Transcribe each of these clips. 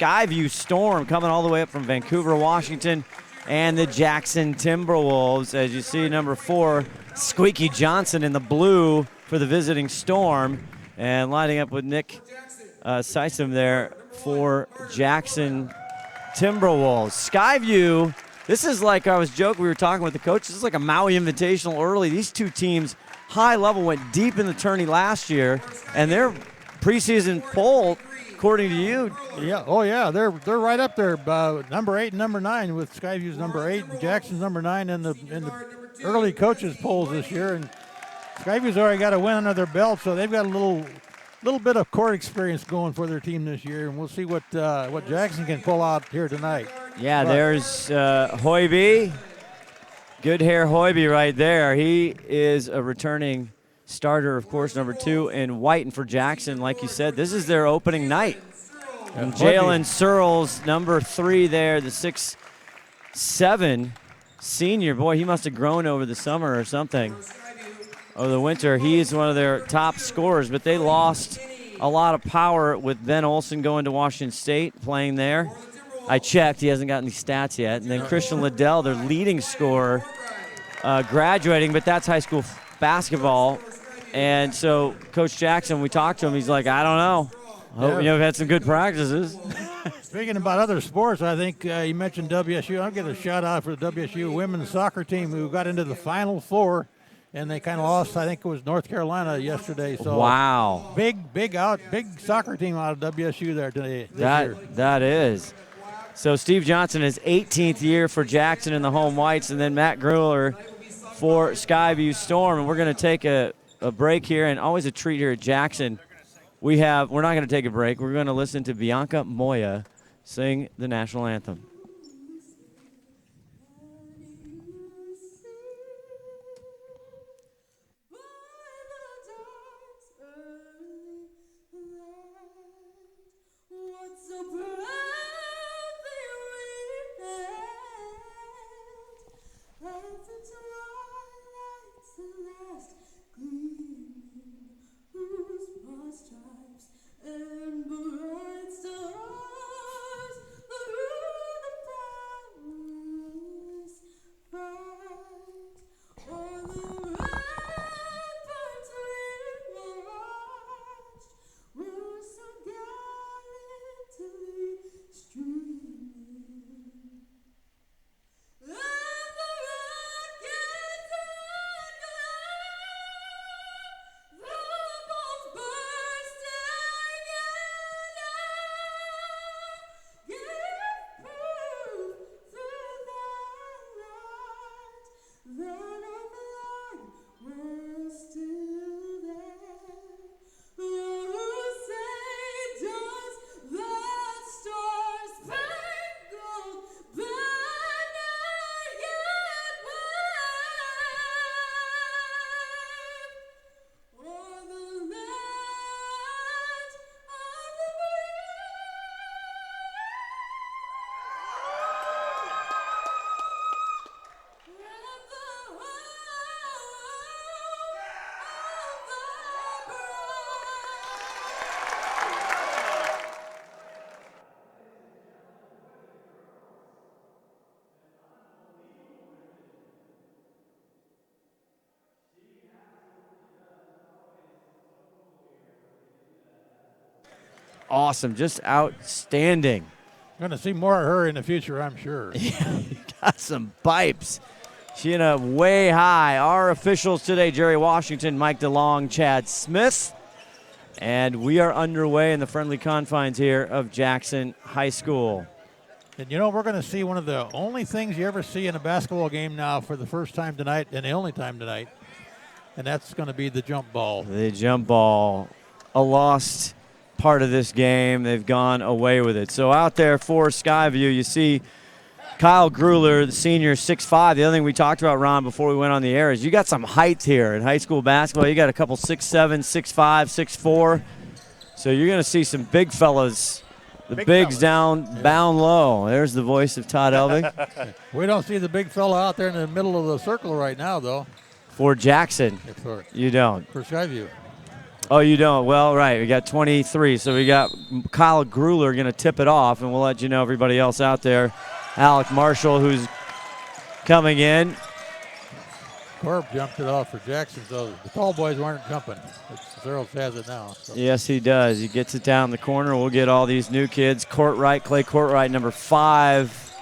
Skyview Storm coming all the way up from Vancouver, Washington, and the Jackson Timberwolves. As you see, number 4, Squeaky Johnson in the blue for the visiting Storm, and lining up with Nick Sysum there for Jackson Timberwolves. Skyview, this is like, I was joking, we were talking with the coach, this is like a Maui Invitational early. These two teams, high level, went deep in the tourney last year, and their preseason poll, according to you. Yeah, oh yeah, they're right up there, number 8 and number 9, with Skyview's number 8 and Jackson's number 9 in the early coaches polls this year. And Skyview's already got a win under their belt, so they've got a little bit of court experience going for their team this year, and we'll see what Jackson can pull out here tonight. Yeah, there's Hoiby. Good hair Hoiby right there. He is a returning starter, of course, number 2 in white. And for Jackson, like you said, this is their opening night. And Jalen Searles, number 3 there, the 6'7" senior. Boy, he must have grown over the summer or something. Over the winter, he is one of their top scorers, but they lost a lot of power with Ben Olsen going to Washington State, playing there. I checked, he hasn't got any stats yet. And then Christian Liddell, their leading scorer, graduating, but that's high school basketball. And so Coach Jackson, we talked to him, he's like, I don't know. Hope we've had some good practices. Speaking about other sports, I think you mentioned WSU. I'll give a shout out for the WSU women's soccer team who got into the Final Four. And they kind of lost, I think it was North Carolina yesterday. So wow. Big soccer team out of WSU there today. That is. So Steve Johnson, his 18th year for Jackson in the home whites, and then Matt Grueller for Skyview Storm. And we're going to take a break here, and always a treat here at Jackson. We're not going to take a break. We're going to listen to Bianca Moya sing the national anthem. Awesome, just outstanding. Going to see more of her in the future, I'm sure. Yeah, got some pipes. She in a way high. Our officials today, Jerry Washington, Mike DeLong, Chad Smith. And we are underway in the friendly confines here of Jackson High School. And you know, we're going to see one of the only things you ever see in a basketball game now for the first time tonight, and the only time tonight, and that's going to be the jump ball. The jump ball, a lost part of this game. They've gone away with it. So out there for Skyview, you see Kyle Grueller, the senior, 6'5". The other thing we talked about, Ron, before we went on the air is you got some height here in high school basketball. You got a couple 6'7", 6'5", 6'4". So you're going to see some big fellas. The bigs down, bound low. There's the voice of Todd Elvig. We don't see the big fella out there in the middle of the circle right now, though. For Jackson, you don't. For Skyview. Oh, you don't? Well, right. We got 23. So we got Kyle Gruler going to tip it off, and we'll let you know everybody else out there. Alec Marshall, who's coming in. Corb jumped it off for Jackson, so the tall boys weren't jumping. Searles has it now. So. Yes, he does. He gets it down the corner. We'll get all these new kids. Courtright, Clay Courtright, number 5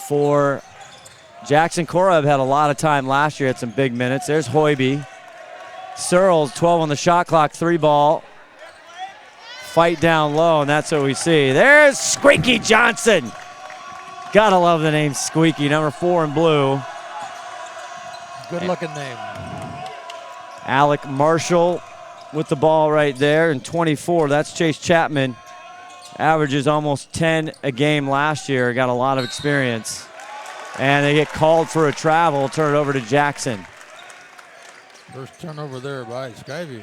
for Jackson. Korab had a lot of time last year, had some big minutes. There's Hoiby. Searles, 12 on the shot clock, 3 ball. Fight down low, and that's what we see. There's Squeaky Johnson. Gotta love the name Squeaky, number 4 in blue. Good-looking name. Alec Marshall with the ball right there, and 24. That's Chase Chapman. Averages almost 10 a game last year. Got a lot of experience. And they get called for a travel. Turn it over to Jackson. First turnover there by Skyview.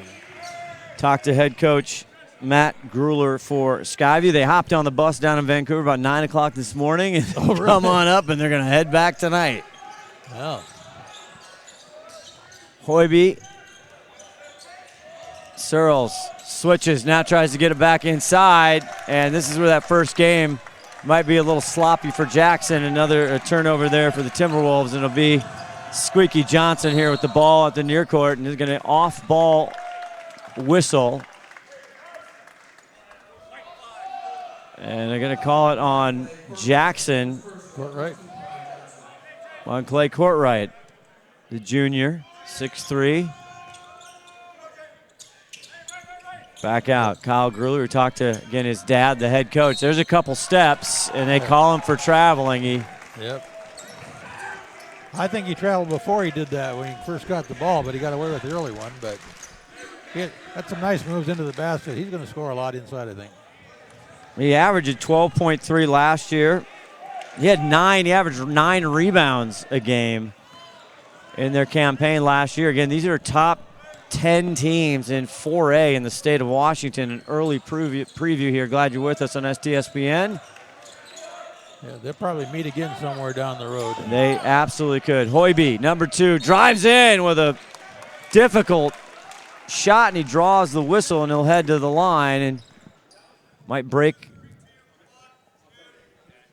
Talked to head coach Matt Gruler for Skyview. They hopped on the bus down in Vancouver about 9 o'clock this morning and come on up, and they're going to head back tonight. Wow. Hoiby. Searles switches, now tries to get it back inside, and this is where that first game might be a little sloppy for Jackson. Another turnover there for the Timberwolves, and it'll be Squeaky Johnson here with the ball at the near court, and he's going to off-ball whistle. And they're going to call it on Jackson. Courtright. On Clay Courtright, the junior, 6'3". Back out. Kyle Gruler, who talked to, again, his dad, the head coach. There's a couple steps, and they call him for traveling. Yep. I think he traveled before he did that when he first got the ball, but he got away with the early one. But he had some nice moves into the basket. He's going to score a lot inside, I think. He averaged 12.3 last year. He averaged 9 rebounds a game in their campaign last year. Again, these are top 10 teams in 4A in the state of Washington. An early preview here. Glad you're with us on STSPN. Yeah, they'll probably meet again somewhere down the road. They absolutely could. Hoiby, number 2, drives in with a difficult shot, and he draws the whistle, and he'll head to the line and might break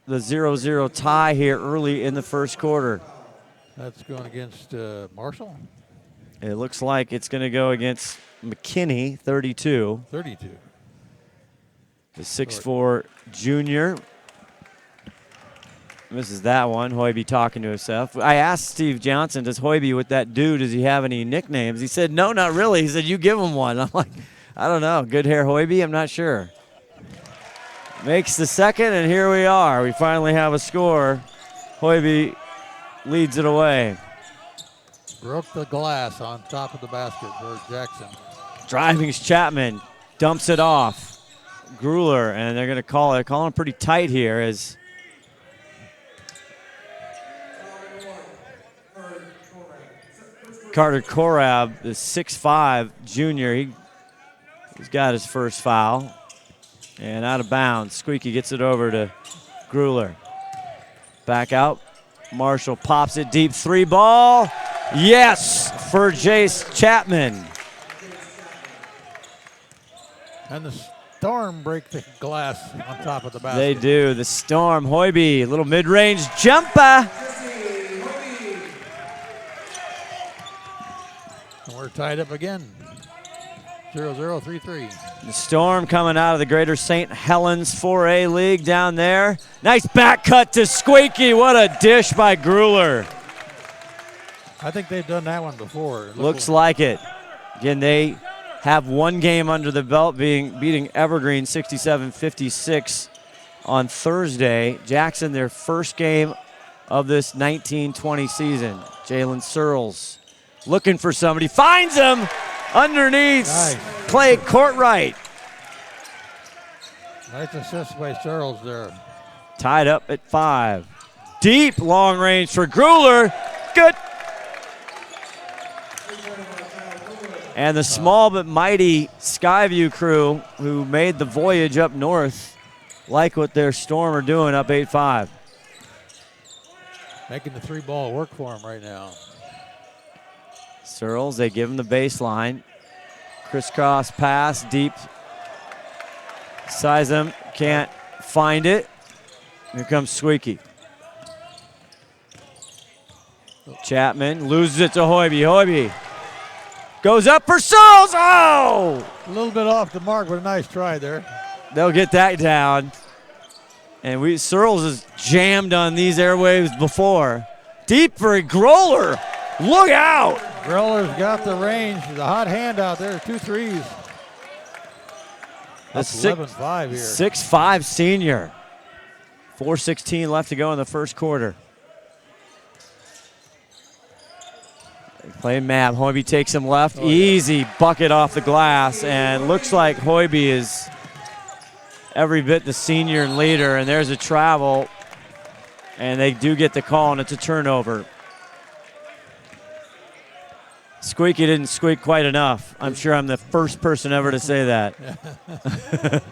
the 0-0 tie here early in the first quarter. That's going against Marshall? It looks like it's going to go against McKinney, 32. 32. The 6'4 junior. Misses that one. Hoiby talking to himself. I asked Steve Johnson, does Hoiby with that dude, does he have any nicknames? He said, no, not really. He said, you give him one. I'm like, I don't know. Good hair Hoiby? I'm not sure. Makes the second, and here we are. We finally have a score. Hoiby leads it away. Broke the glass on top of the basket for Jackson. Driving's Chapman dumps it off. Gruler, and they're going to call it. Calling pretty tight here as Carter Korab, the 6'5 junior, he's got his first foul. And out of bounds. Squeaky gets it over to Gruler. Back out. Marshall pops it deep. 3 ball. Yes, for Jace Chapman. And the Storm break the glass on top of the basket. They do. The Storm. Hoiby, little mid-range jumper. And we're tied up again. 0-0, 3-3. The Storm coming out of the Greater St. Helens 4A League down there. Nice back cut to Squeaky. What a dish by Gruler. I think they've done that one before. Looks like it. Again, they have one game under the belt, beating Evergreen 67-56 on Thursday. Jackson, their first game of this 19-20 season. Jalen Searles looking for somebody. Finds him underneath. Nice. Clay Courtright. Nice assist by Searles there. Tied up at 5. Deep long range for Gruler. Good. And the small but mighty Skyview crew who made the voyage up north like what their Storm are doing up 8-5. Making the 3-ball work for him right now. Searles, they give him the baseline. Crisscross pass, deep. Sizem can't find it. Here comes Squeaky. Chapman loses it to Hoiby. Hoiby goes up for Searles. Oh! A little bit off the mark, but a nice try there. They'll get that down. And Searles has jammed on these airwaves before. Deep for a Growler. Look out! Growler's got the range. The hot hand out there. 2 threes. That's 11-5 here. 6'5" senior. 4:16 left to go in the first quarter. Playing Mab. Hoiby takes him left. Oh, easy bucket off the glass. And looks like Hoiby is every bit the senior and leader. And there's a travel. And they do get the call, and it's a turnover. Squeaky didn't squeak quite enough. I'm sure I'm the first person ever to say that.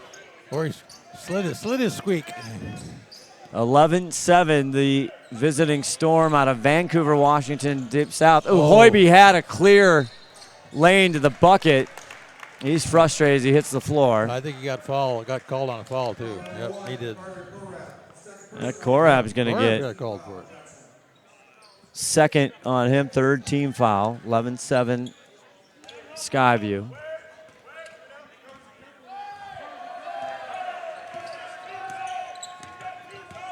Or he slid his squeak. 11-7, the visiting Storm out of Vancouver, Washington, deep south. Oh, Hoiby had a clear lane to the bucket. He's frustrated as he hits the floor. I think he got called on a foul too. Yep, he did. Korab's going to get got called for it. Second on him, third team foul. 11-7 Skyview.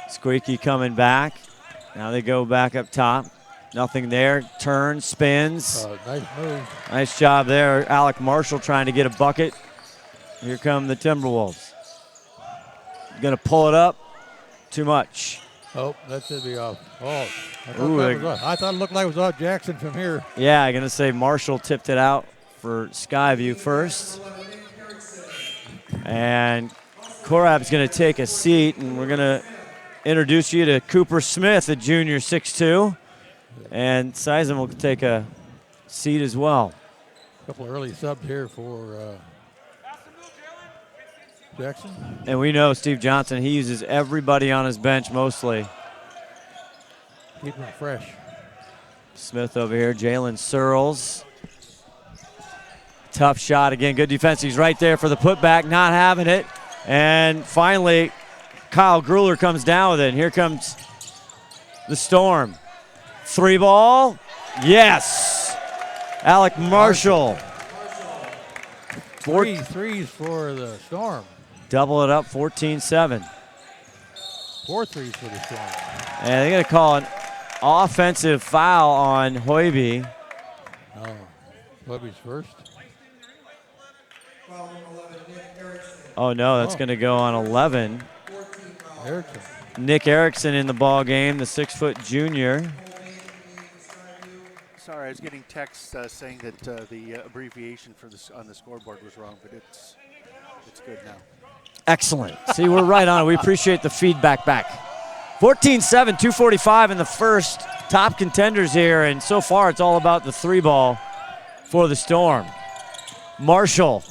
Squeaky coming back. Now they go back up top. Nothing there. Turn, spins. Nice move. Nice job there. Alec Marshall trying to get a bucket. Here come the Timberwolves. Going to pull it up. Too much. Oh, that should be off. Oh, I thought it looked like it was off Jackson from here. Yeah, I'm going to say Marshall tipped it out for Skyview first. And Korab's going to take a seat, and we're going to introduce you to Cooper Smith, a junior, 6'2". And Sizem will take a seat as well. A couple of early subs here for Jackson. And we know Steve Johnson, he uses everybody on his bench mostly. Keep them fresh. Smith over here, Jalen Searles. Tough shot again, good defense. He's right there for the putback, not having it. And finally, Kyle Grueller comes down with it. And here comes the Storm. 3 ball, yes. Alec Marshall. Three threes for the Storm. Double it up, 14-7. 4 threes for the Storm. And they're going to call an offensive foul on Hoiby. Oh, Hoiby's first. Oh, no, that's going to go on 11. Erickson. Nick Erickson in the ball game, the 6-foot junior. Sorry, I was getting texts saying that the abbreviation for this on the scoreboard was wrong, but it's good now. Excellent. See, we're right on it. We appreciate the feedback back. 14-7, 2:45 in the first. Top contenders here, and so far it's all about the 3 ball for the Storm. Marshall.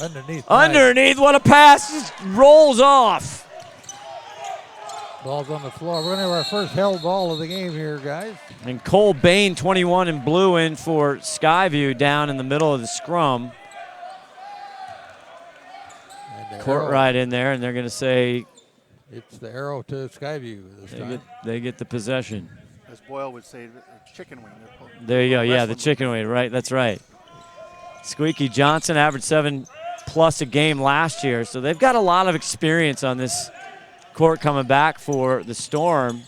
Underneath, what a pass. Just rolls off. Ball's on the floor. We're going to have our first held ball of the game here, guys. And Cole Bain, 21 in blue, in for Skyview down in the middle of the scrum. Court right in there, and they're going to say it's the arrow to Skyview this time. They get the possession. As Boyle would say, chicken wing. There you go. Yeah, the chicken wing. Right, that's right. Squeaky Johnson averaged 7+ a game last year, so they've got a lot of experience on this court coming back for the Storm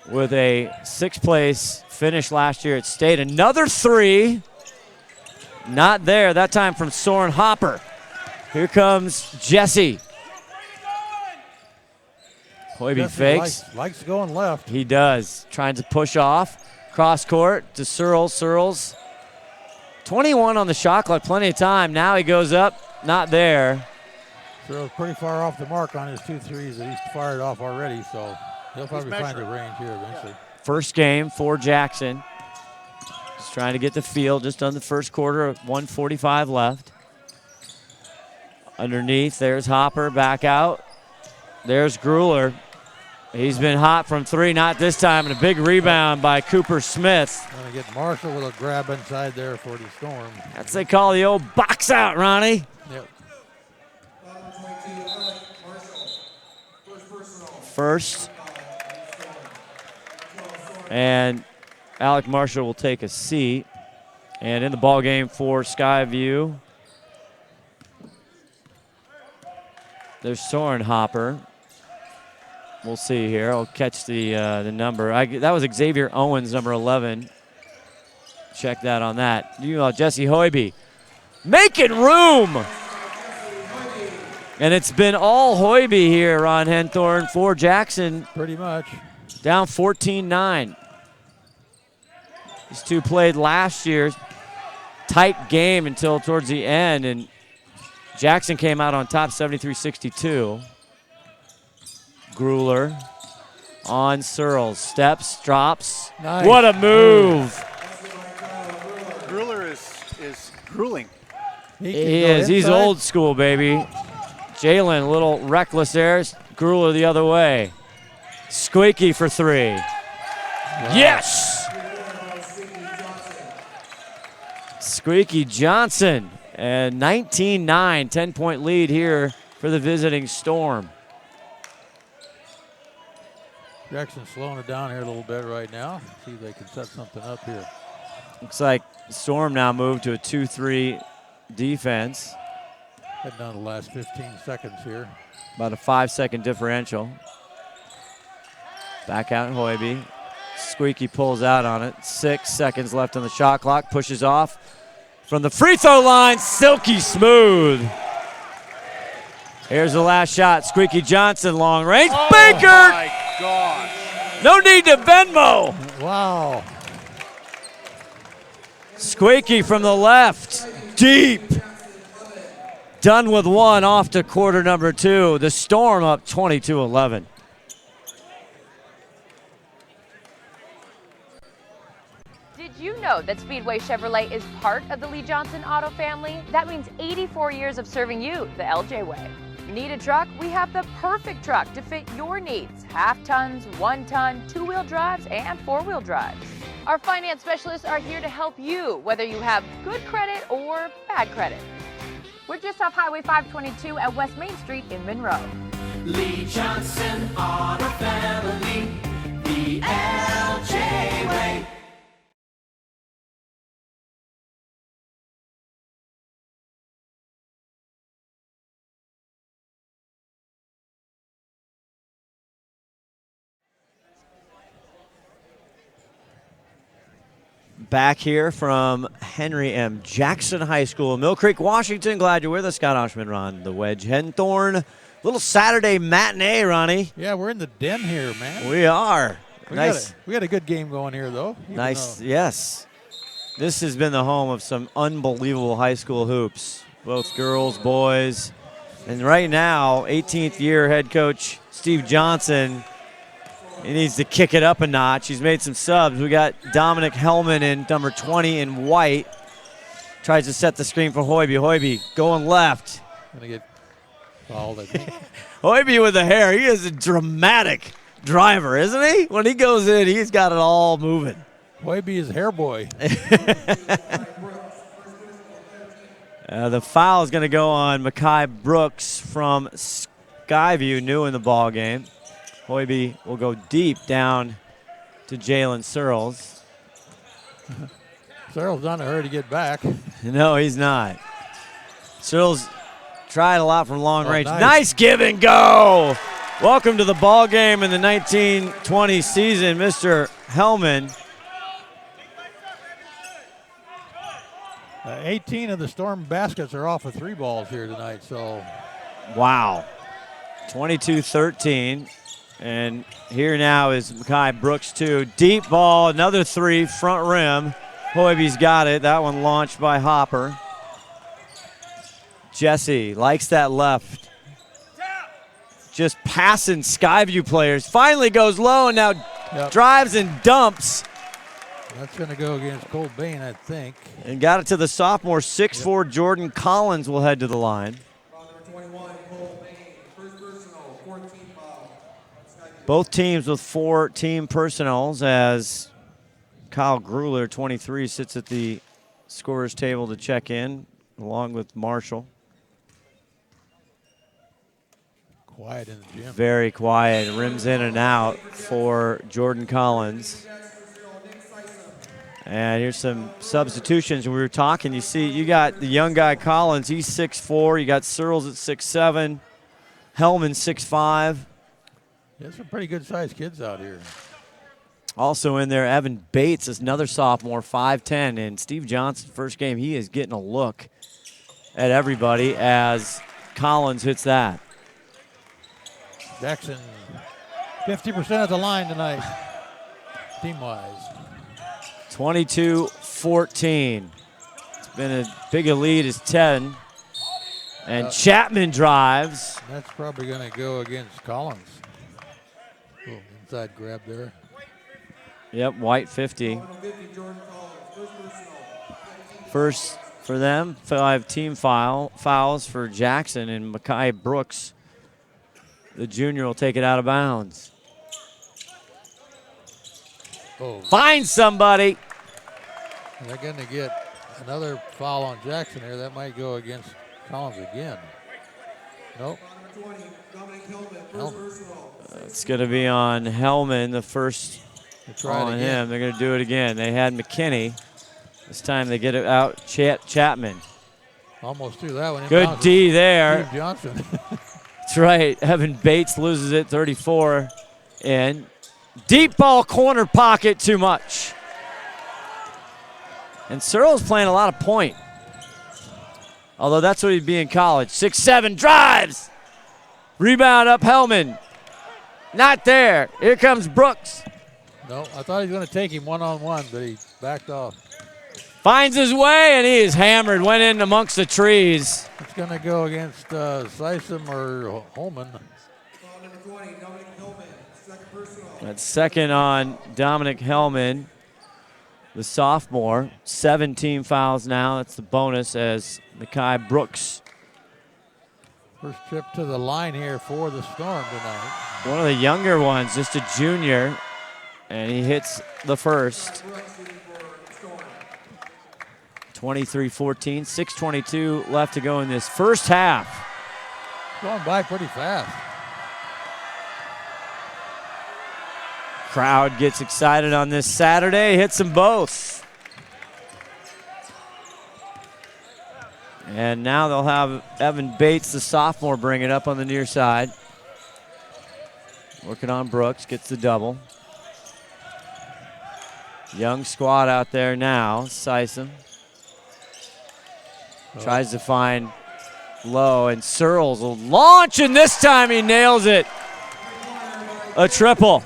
with a 6th place finish last year at state. Another 3. Not there. That time from Soren Hopper. Here comes Jesse. Hoiby fakes. Likes going left. He does. Trying to push off. Cross court to Searles. Searles. 21 on the shot clock. Plenty of time. Now he goes up. Not there. Searles pretty far off the mark on his 2 threes that he's fired off already, so he'll probably find the range here eventually. First game for Jackson. Just trying to get the field just on the first quarter. 1:45 left. Underneath, there's Hopper back out. There's Grueller. He's been hot from three, not this time, and a big rebound by Cooper Smith. Going to get Marshall with a grab inside there for the Storm. That's what they call the old box out, Ronnie. Yep. First. And Alec Marshall will take a seat. And in the ball game for Skyview, there's Soren Hopper. We'll see here. I'll catch the number. That was Xavier Owens, number 11. Check that on that. Jesse Hoiby making room. And it's been all Hoiby here, Ron Henthorn, for Jackson. Pretty much. Down 14-9. These two played last year. Tight game until towards the end, and Jackson came out on top 73-62. Grueller on Searles. Steps, drops. Nice. What a move. Grueller is grueling. He is. He's old school, baby. Jalen, a little reckless there. Grueller the other way. Squeaky for three. Wow. Yes! Squeaky Johnson. And 19-9, 10-point lead here for the visiting Storm. Jackson slowing it down here a little bit right now. See if they can set something up here. Looks like Storm now moved to a 2-3 defense. Heading down the last 15 seconds here. About a 5-second differential. Back out Hoiby. Squeaky pulls out on it. 6 seconds left on the shot clock. Pushes off from the free throw line. Silky smooth. Here's the last shot. Squeaky Johnson, long range. Oh Baker! My gosh. No need to Venmo. Wow. Squeaky from the left. Deep. Done with one, off to quarter number two. The Storm up 22-11. Did you know that Speedway Chevrolet is part of the Lee Johnson Auto family? That means 84 years of serving you the LJ way. Need a truck? We have the perfect truck to fit your needs. Half tons, 1 ton, 2-wheel drives, and 4-wheel drives. Our finance specialists are here to help you, whether you have good credit or bad credit. We're just off Highway 522 at West Main Street in Monroe. Lee Johnson Auto Family, the LJ way. Back here from Henry M. Jackson High School, Mill Creek, Washington. Glad you're with us. Scott Oshman, Ron the Wedge Henthorn. Little Saturday matinee, Ronnie. Yeah, we're in the den here, man. We are. We Nice. got a good game going here, though. Nice, yes. This has been the home of some unbelievable high school hoops, both girls, boys. And right now, 18th year head coach Steve Johnson, he needs to kick it up a notch. He's made some subs. We got Dominic Hellman in number 20 in white. Tries to set the screen for Hoiby. Hoiby going left. Gonna get fouled, I think. Hoiby with the hair. He is a dramatic driver, isn't he? When he goes in, he's got it all moving. Hoiby is hair boy. The foul is going to go on Makai Brooks from Skyview, new in the ball game. Hoiby will go deep down to Jalen Searles. Searles not in a hurry to get back. No, he's not. Searles tried a lot from long range. Nice. Nice give and go. Welcome to the ball game in the 1920 season, Mr. Hellman. 18 of the Storm baskets are off of 3 balls here tonight, so. Wow. 22-13. And here now is Makai Brooks, too. Deep ball, another 3, front rim. Hoiby's got it. That one launched by Hopper. Jesse likes that left. Just passing Skyview players. Finally goes low and now drives and dumps. That's going to go against Cole Bain, I think. And got it to the sophomore, 6'4" Jordan Collins will head to the line. Both teams with 4 team personnels as Kyle Gruler, 23, sits at the scorer's table to check in along with Marshall. Quiet in the gym. Very quiet. Rims in and out for Jordan Collins. And here's some substitutions. We were talking, you see, you got the young guy Collins, he's 6'4". You got Searles at 6'7". Hellman 6'5". There's some pretty good-sized kids out here. Also in there, Evan Bates is another sophomore, 5'10". And Steve Johnson, first game, he is getting a look at everybody as Collins hits that. Jackson, 50% at the line tonight, team-wise. 22-14. It's been as big a lead as 10. And Chapman drives. That's probably going to go against Collins. Little inside grab there. Yep, White 50. First for them, 5 team fouls for Jackson, and Mekhi Brooks, the junior, will take it out of bounds. Oh, Find somebody. they're going to get another foul on Jackson here. That might go against Collins again. Nope. It's going to be on Hellman, the first on him. They're going to do it again. They had McKinney. This time they get it out, Chapman. Almost threw that one. Good D there. Steve Johnson. That's right. Evan Bates loses it, 34. And deep ball corner pocket, too much. And Searle's playing a lot of point. Although that's what he'd be in college. 6'7", drives. Rebound up Hellman. Not there. Here comes Brooks. No, I thought he was going to take him one-on-one, but he backed off. Finds his way, and he is hammered. Went in amongst the trees. It's going to go against Sysom or Holman. That's second on Dominic Hellman, the sophomore. 17 fouls now. That's the bonus as Mekhi Brooks. First trip to the line here for the Storm tonight. One of the younger ones, just a junior, and he hits the first. 23-14, 6:22 left to go in this first half. Going by pretty fast. Crowd gets excited on this Saturday, hits them both. And now they'll have Evan Bates, the sophomore, bring it up on the near side. Working on Brooks, gets the double. Young squad out there now, Sysom. Tries to find Lowe, and Searles will launch, and this time he nails it. A triple.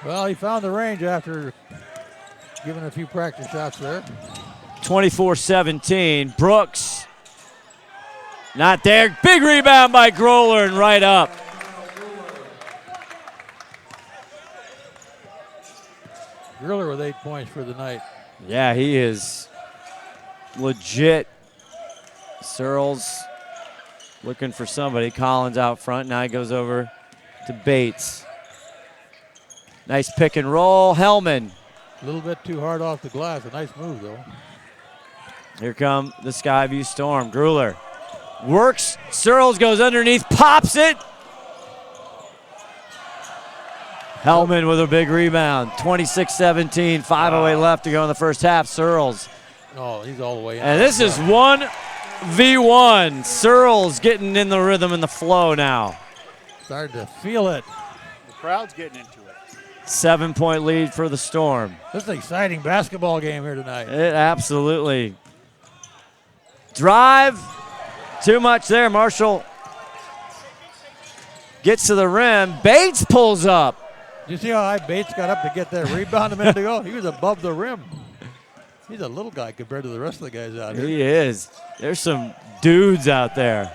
Well, he found the range after giving a few practice shots there. 24-17. Brooks, not there. Big rebound by Groller and right up. Griller with 8 points for the night. Yeah, he is legit. Searles looking for somebody. Collins out front. Now he goes over to Bates. Nice pick and roll. Hellman. A little bit too hard off the glass. A nice move, though. Here come the Skyview Storm. Gruler works. Searles goes underneath, pops it. Hellman with a big rebound. 26-17, 5:08 left to go in the first half. Searles. Oh, he's all the way in. And this is 1v1. Searles getting in the rhythm and the flow now. Started to feel it. The crowd's getting into it. 7-point lead for the Storm. This is an exciting basketball game here tonight. It absolutely. Drive. Too much there. Marshall gets to the rim. Bates pulls up. Did you see how high Bates got up to get that rebound a minute ago? He was above the rim. He's a little guy compared to the rest of the guys out here. He is. There's some dudes out there.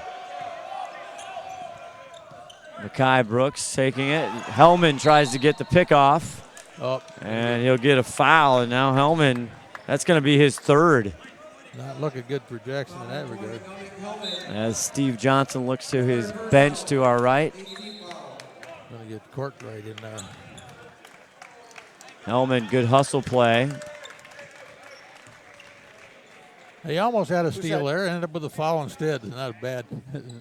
Mekhi Brooks taking it. Hellman tries to get the pick off. Oh, And he'll get a foul. And now Hellman, that's going to be his third. not looking good for Jackson in that regard. As Steve Johnson looks to his bench to our right. Going to get Court right in there. Hellman, good hustle play. He almost had a Who's steal that? there, ended up with a foul instead. Not bad,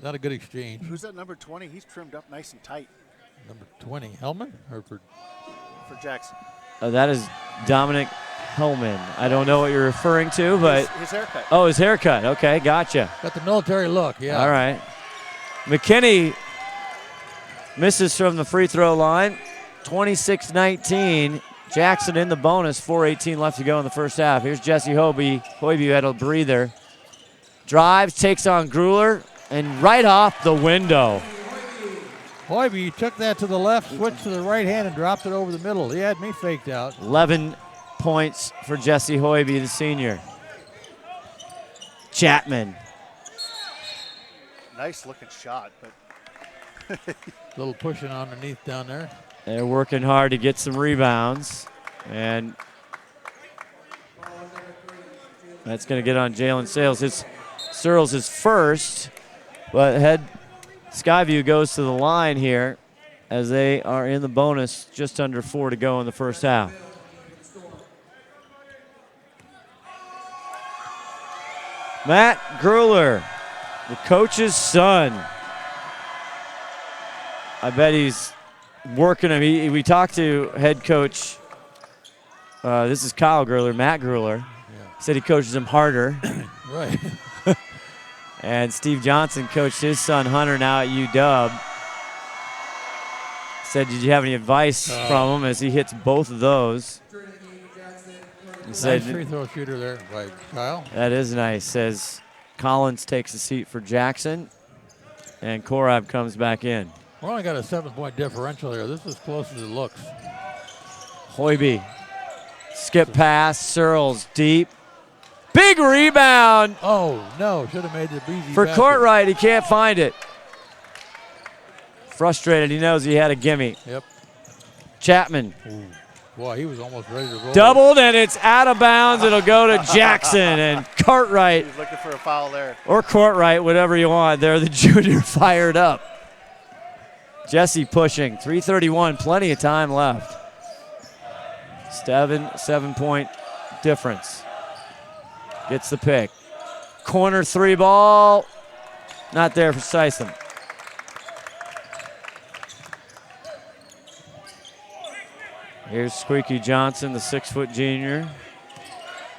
not a good exchange. Who's that number 20? He's trimmed up nice and tight Number 20, Hellman? Or for for Jackson. That is Dominic Hellman. I don't know what you're referring to, but His haircut. oh, his haircut. Okay, gotcha. got the military look, yeah. All right. McKinney misses from the free throw line. 26-19. Jackson in the bonus. 4:18 left to go in the first half. Here's Jesse Hoiby. Hoiby had a breather. Drives, takes on Gruler, and right off the window. Hoiby took that to the left, switched to the right hand, and dropped it over the middle. He had me faked out. 11 points for Jesse Hoiby, the senior. Chapman. Nice looking shot, but Little pushing underneath down there. They're working hard to get some rebounds. And that's going to get on Jalen Searles is first, but Skyview goes to the line here as they are in the bonus, just under 4 to go in the first half. Matt Gruler, the coach's son. I bet he's working him. We talked to head coach, this is Kyle Gruler, Matt Gruler. Yeah. Said he coaches him harder. Right. And Steve Johnson coached his son Hunter now at UW. Said, did you have any advice from him as he hits both of those? He said, Nice free throw shooter there by Kyle. that is nice. Says Collins takes a seat for Jackson, and Korab comes back in. We only got a 7-point differential here. This is close as it looks. Hoiby, skip pass, Searles deep. Big rebound Oh, no. Should have made the easy for basket. Courtright. He can't find it. Frustrated. He knows he had a gimme. Yep. Chapman Ooh. Boy, he was almost ready to roll. doubled, and it's out of bounds. It'll go to Jackson, and Cartwright, he's looking for a foul there. or Courtright, whatever you want. There, the junior fired up. Jesse pushing. 3:31, plenty of time left. 7-point difference. Gets the pick. Corner three ball. Not there for Sison. Here's Squeaky Johnson, the 6-foot junior.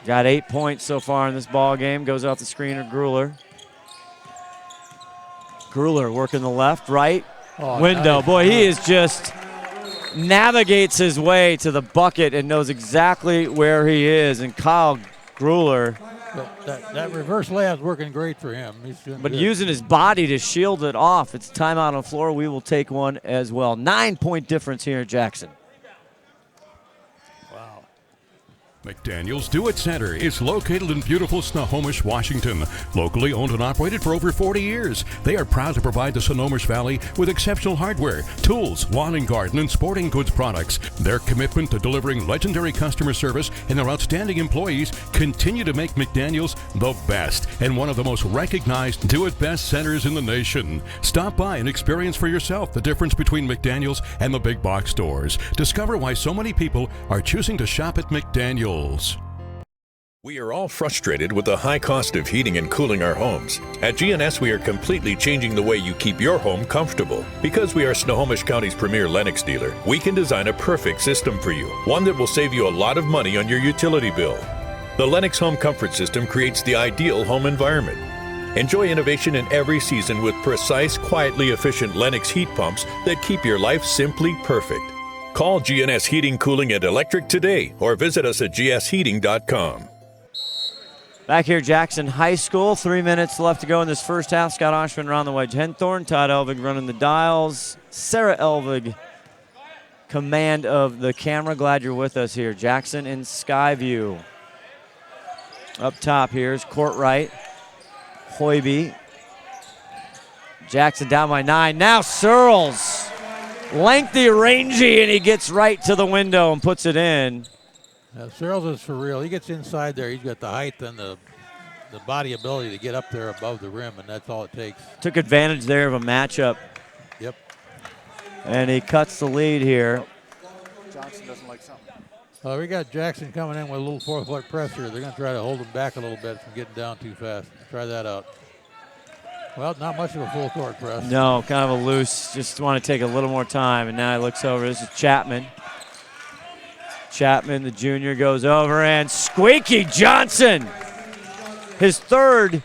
Got 8 points so far in this ball game. Goes off the screener, Gruler. Gruler working the left, right. Window. Nice. Boy, he is just navigates his way to the bucket and knows exactly where he is. And Kyle Gruler, That reverse layup's working great for him. He's doing but good. using his body to shield it off. It's timeout on the floor. We will take one as well. 9-point difference here in Jackson. Wow. McDaniel's Do-It Center is located in beautiful Snohomish, Washington. Locally owned and operated for over 40 years, they are proud to provide the Snohomish Valley with exceptional hardware, tools, lawn and garden, and sporting goods products. Their commitment to delivering legendary customer service and their outstanding employees continue to make McDaniel's the best and one of the most recognized do-it-best centers in the nation. Stop by and experience for yourself the difference between McDaniel's and the big box stores. Discover why so many people are choosing to shop at McDaniel's. We are all frustrated with the high cost of heating and cooling our homes. At GNS, we are completely changing the way you keep your home comfortable. Because we are Snohomish County's premier Lennox dealer, we can design a perfect system for you, one that will save you a lot of money on your utility bill. The Lennox Home Comfort System creates the ideal home environment. Enjoy innovation in every season with precise, quietly efficient Lennox heat pumps that keep your life simply perfect. Call GNS Heating, Cooling, and Electric today or visit us at gsheating.com. Back here, Jackson High School. 3 minutes left to go in this first half. Scott Oshman around the wedge. Henthorn, Todd Elvig running the dials. Sarah Elvig, command of the camera. Glad you're with us here. Jackson in Skyview. Up top here is Courtright. Hoiby. Jackson down by 9. Now Searles. Lengthy, rangy, and he gets right to the window and puts it in. Searles is for real. He gets inside there. He's got the height and the body ability to get up there above the rim, and that's all it takes. Took advantage there of a matchup. Yep. And he cuts the lead here. Johnson doesn't like something. We got Jackson coming in with a little 4-foot press here. They're going to try to hold him back a little bit from getting down too fast. Try that out. Well, not much of a full court press. No, kind of a loose. Just want to take a little more time. And now he looks over. This is Chapman. Chapman, the junior, goes over. And Squeaky Johnson, his third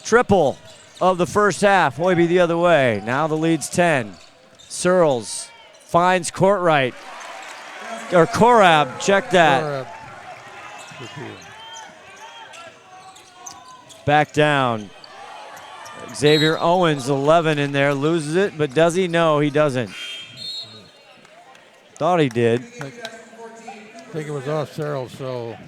triple of the first half. Hoiby the other way. Now the lead's 10. Searles finds Courtright. Or Korab, check that. Back down. Xavier Owens, 11 in there, loses it, but does he? No, he doesn't. Thought he did. I think it was off Searles, so.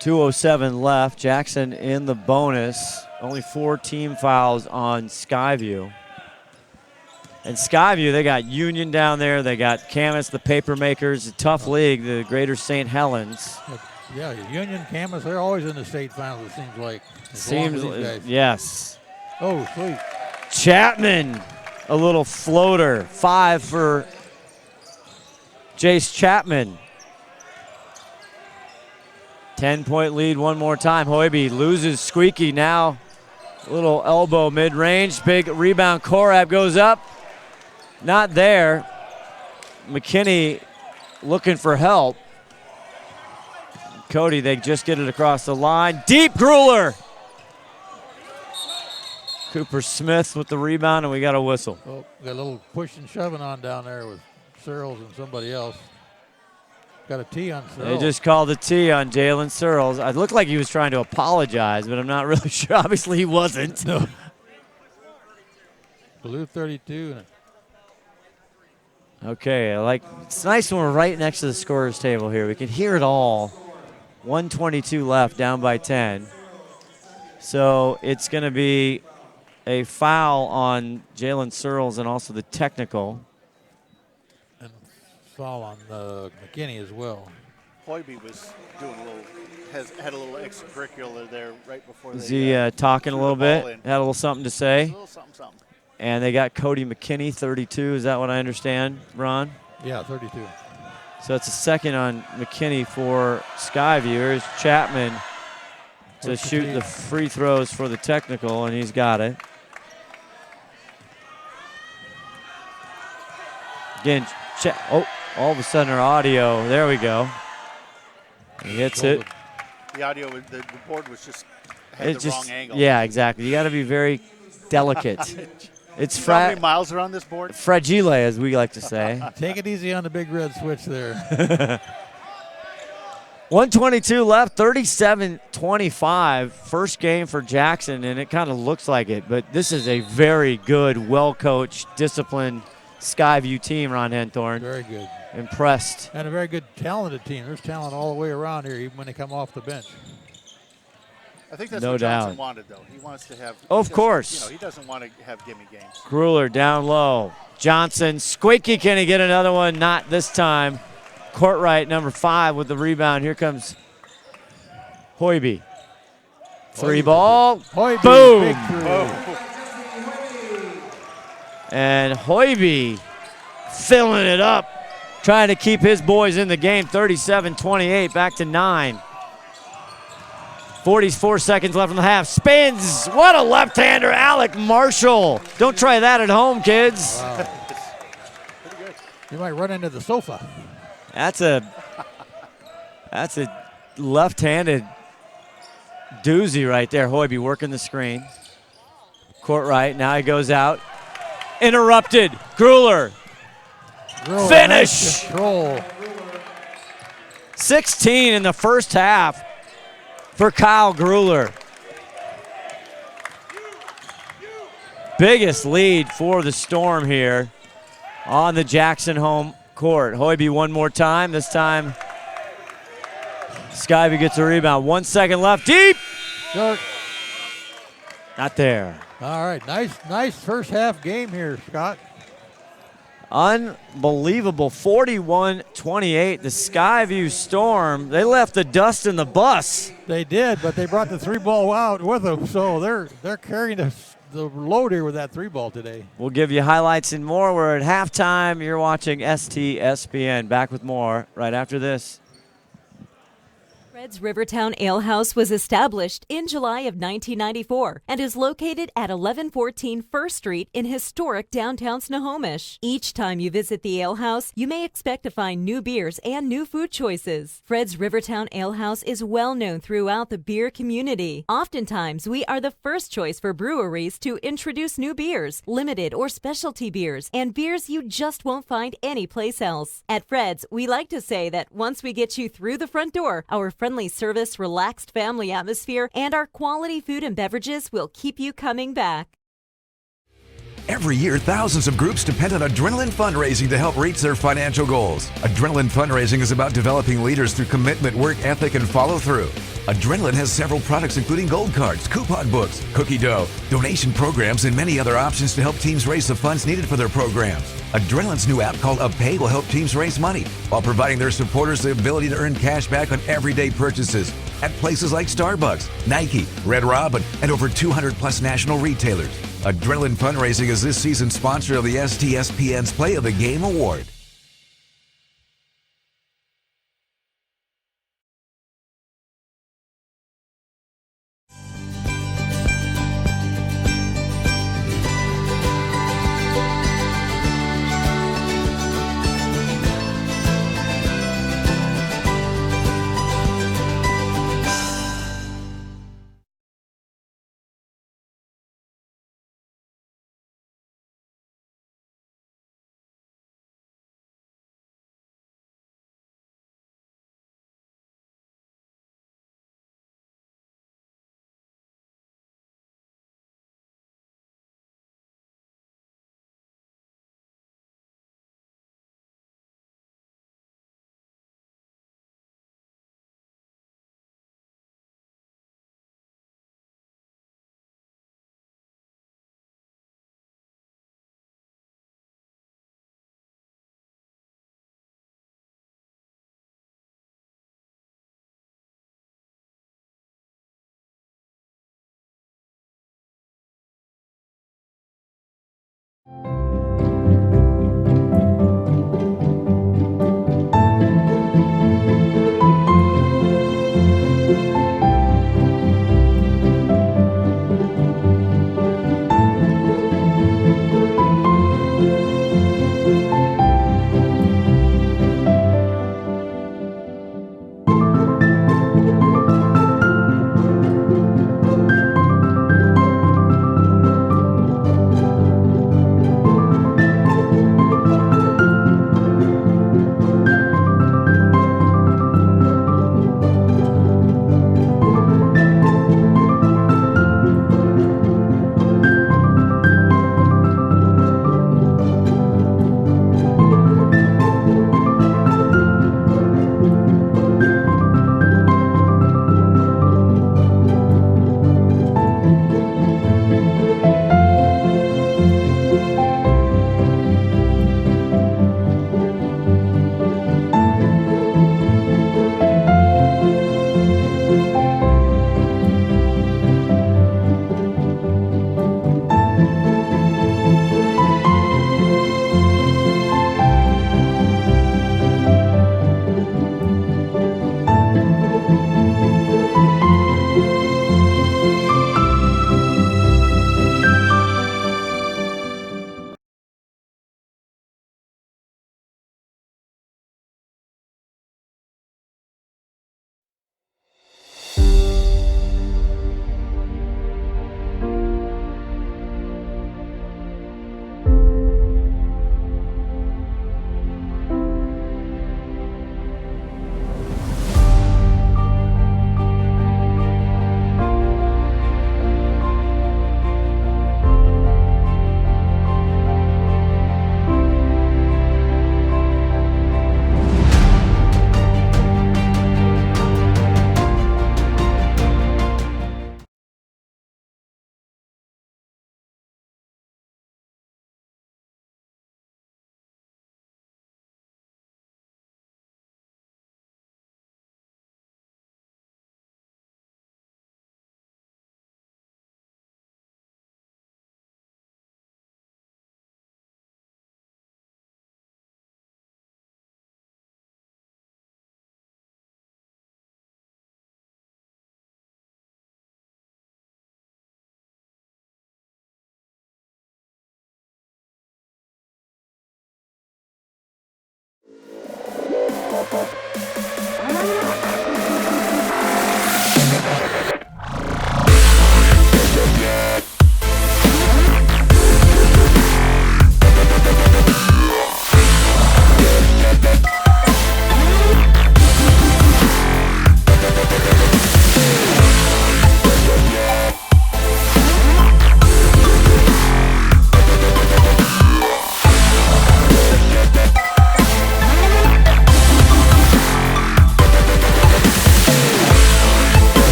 .207 left. Jackson in the bonus. Only 4 team fouls on Skyview. And Skyview, they got Union down there. They got Camas, the paper makers, a tough league, the Greater St. Helens. Yeah, Union, Camas, they're always in the state finals, it seems like. Yes. Oh, sweet. Chapman, a little floater. 5 for Jace Chapman. 10-point lead one more time. Hoiby loses Squeaky now. A little elbow mid-range. Big rebound. Korab goes up. Not there. McKinney looking for help. Cody, they just get it across the line. Deep Grueller. Cooper Smith with the rebound, and we got a whistle. Oh, got a little push and shoving on down there with Searles and somebody else. Got a T on Searles. They just called a T on Jalen Searles. It looked like he was trying to apologize, but I'm not really sure. Obviously, he wasn't. No. Blue 32. Okay, it's nice when we're right next to the scorer's table here. We can hear it all. 1:22 left, down by 10. So it's going to be a foul on Jalen Searles and also the technical. And foul on McKinney as well. Hoiby was doing had a little extracurricular there right before Is they he talking a little bit? in. Had a little something to say? A little something. And they got Cody McKinney, 32. Is that what I understand, Ron? Yeah, 32. So it's a second on McKinney for Skyview. Here's Chapman to shoot the free throws for the technical, and he's got it. Again, all of a sudden our audio, there we go. He hits it. The audio, the board was had the wrong angle. Yeah, exactly. You got to be very delicate. It's how many miles are on this board? Fragile, as we like to say. Take it easy on the big red switch there. 1:22 left, 37-25. First game for Jackson, and it kind of looks like it. But this is a very good, well-coached, disciplined Skyview team, Ron Henthorn. Very good. Impressed. And a very good, talented team. There's talent all the way around here, even when they come off the bench. I think that's No what Johnson doubt. wanted, though. He wants to have. Of course. He doesn't want to have gimme games. Grueller down low. Johnson, Squeaky, can he get another one? Not this time. Courtright, number 5 with the rebound. Here comes Hoiby. Three ball. Hoiby, boom. big three. And Hoiby filling it up, trying to keep his boys in the game. 37-28, back to 9. 44 seconds left in the half. Spins. What a left-hander, Alec Marshall. Don't try that at home, kids. Wow. You might run into the sofa. That's a left-handed doozy right there. Hoiby working the screen. Courtright, now he goes out. Interrupted. Grueller. Finish. Nice control. 16 in the first half for Kyle Grueller. Biggest lead for the Storm here on the Jackson home court. Hoiby one more time. This time Skyview gets a rebound. 1 second left. Deep. Short. Not there. All right, nice first half game here, Scott. Unbelievable. 41-28. The Skyview Storm, they left the dust in the bus. They did, but they brought the 3-ball out with them, so they're carrying the the load here with that 3-ball today. We'll give you highlights and more. We're at halftime. You're watching STSPN. Back with more right after this. Fred's Rivertown Ale House was established in July of 1994 and is located at 1114 First Street in historic downtown Snohomish. Each time you visit the ale house, you may expect to find new beers and new food choices. Fred's Rivertown Ale House is well known throughout the beer community. Oftentimes, we are the first choice for breweries to introduce new beers, limited or specialty beers, and beers you just won't find anyplace else. At Fred's, we like to say that once we get you through the front door, our friendly service, relaxed family atmosphere, and our quality food and beverages will keep you coming back. Every year, thousands of groups depend on Adrenaline Fundraising to help reach their financial goals. Adrenaline Fundraising is about developing leaders through commitment, work ethic, and follow through. Adrenaline has several products including gold cards, coupon books, cookie dough, donation programs, and many other options to help teams raise the funds needed for their programs. Adrenaline's new app called UpPay will help teams raise money while providing their supporters the ability to earn cash back on everyday purchases at places like Starbucks, Nike, Red Robin, and over 200 plus national retailers. Adrenaline Fundraising is this season's sponsor of the STSPN's Play of the Game Award.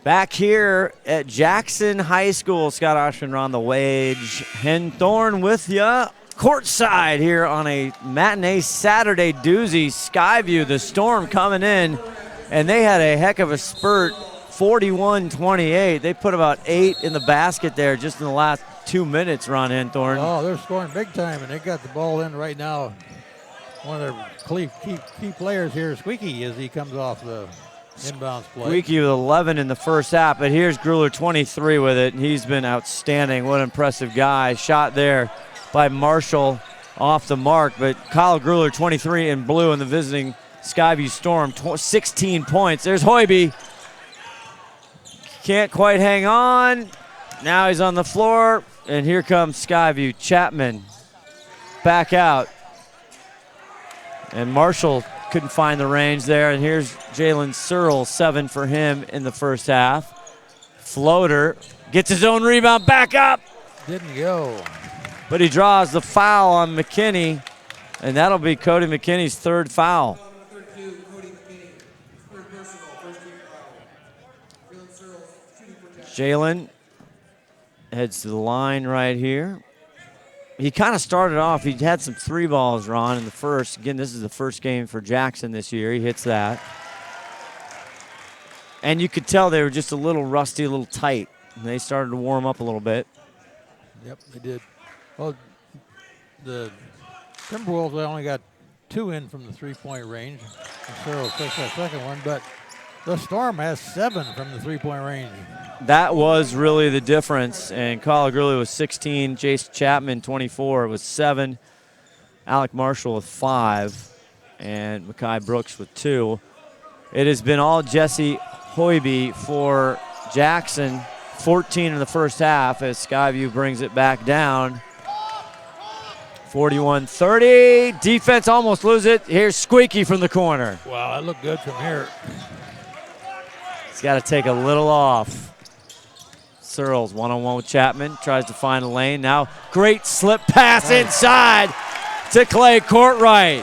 Back here at Jackson High School, Scott Oshman, Ron the Wage, Henthorn with ya, courtside here on a matinee Saturday doozy. Skyview, the Storm coming in, and they had a heck of a spurt, 41-28. They put about 8 in the basket there just in the last 2 minutes, Ron Henthorn. Oh, they're scoring big time, and they got the ball in right now. One of their key players here, Squeaky, as he comes off the inbounds play. Squeaky with 11 in the first half, but here's Grueller, 23 with it. He's been outstanding. What an impressive guy. Shot there by Marshall off the mark, but Kyle Gruler, 23 in blue in the visiting Skyview Storm, 16 points. There's Hoiby. Can't quite hang on. Now he's on the floor, and here comes Skyview. Chapman back out. And Marshall couldn't find the range there, and here's Jalen Searle, 7 for him in the first half. Floater, gets his own rebound, back up. Didn't go. But he draws the foul on McKinney, and that'll be Cody McKinney's third foul. Jalen heads to the line right here. He kind of started off, he had some 3 balls, Ron, in the first. Again, this is the first game for Jackson this year. He hits that. And you could tell they were just a little rusty, a little tight. And they started to warm up a little bit. Yep, they did. Well, the Timberwolves only got 2 in from the 3-point range. And Searle takes that second one, but the Storm has 7 from the 3-point range. That was really the difference. And Kyle Gurley was 16. Jace Chapman, 24, was 7. Alec Marshall with 5. And Makai Brooks with 2. It has been all Jesse Hoiby for Jackson. 14 in the first half as Skyview brings it back down. 41-30. Defense almost lose it. Here's Squeaky from the corner. Wow, that looked good from here. He's got to take a little off. Searles one-on-one with Chapman. Tries to find a lane. Now great slip pass inside to Clay Courtright.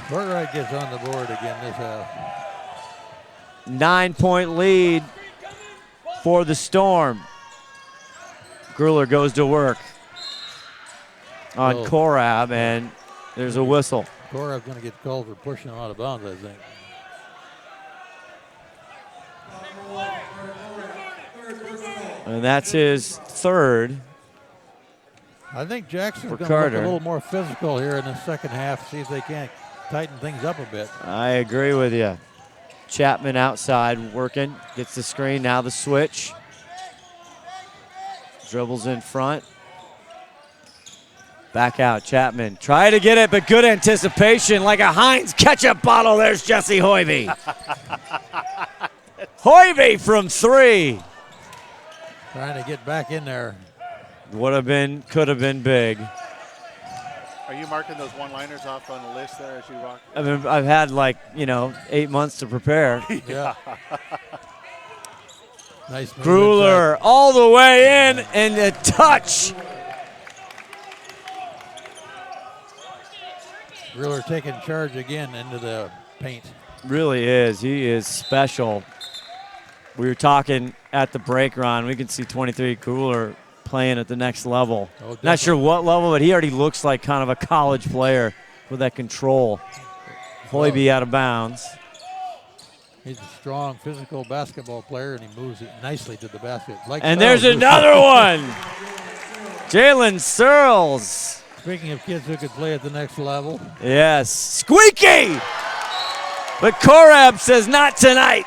Courtright gets on the board again this half. 9-point lead for the Storm. Gruler goes to work on Korab, and there's a whistle. Korab's going to get called for pushing him out of bounds, I think. And that's his third. I think Jackson's for going to look Carter. a little more physical here in the second half, see if they can't tighten things up a bit. I agree with you. Chapman outside working, gets the screen, now the switch. Dribbles in front. Back out, Chapman. Try to get it, but good anticipation like a Heinz ketchup bottle. There's Jesse Hoiby. Hoiby from 3. Trying to get back in there. Would have been, could have been big. Are you marking those one-liners off on the list there as you rock? I mean, I've had 8 months to prepare. Yeah. Nice move. Gruler all the way in and a touch. Gruler taking charge again into the paint. Really is. He is special. We were talking at the break, Ron. We can see 23 Gruler playing at the next level. Oh, not sure what level, but he already looks like kind of a college player with that control. Hoiby out of bounds. He's a strong, physical basketball player, and he moves it nicely to the basket. And there's another one. Jalen Searles. Speaking of kids who could play at the next level. Yes. Squeaky! But Korab says not tonight.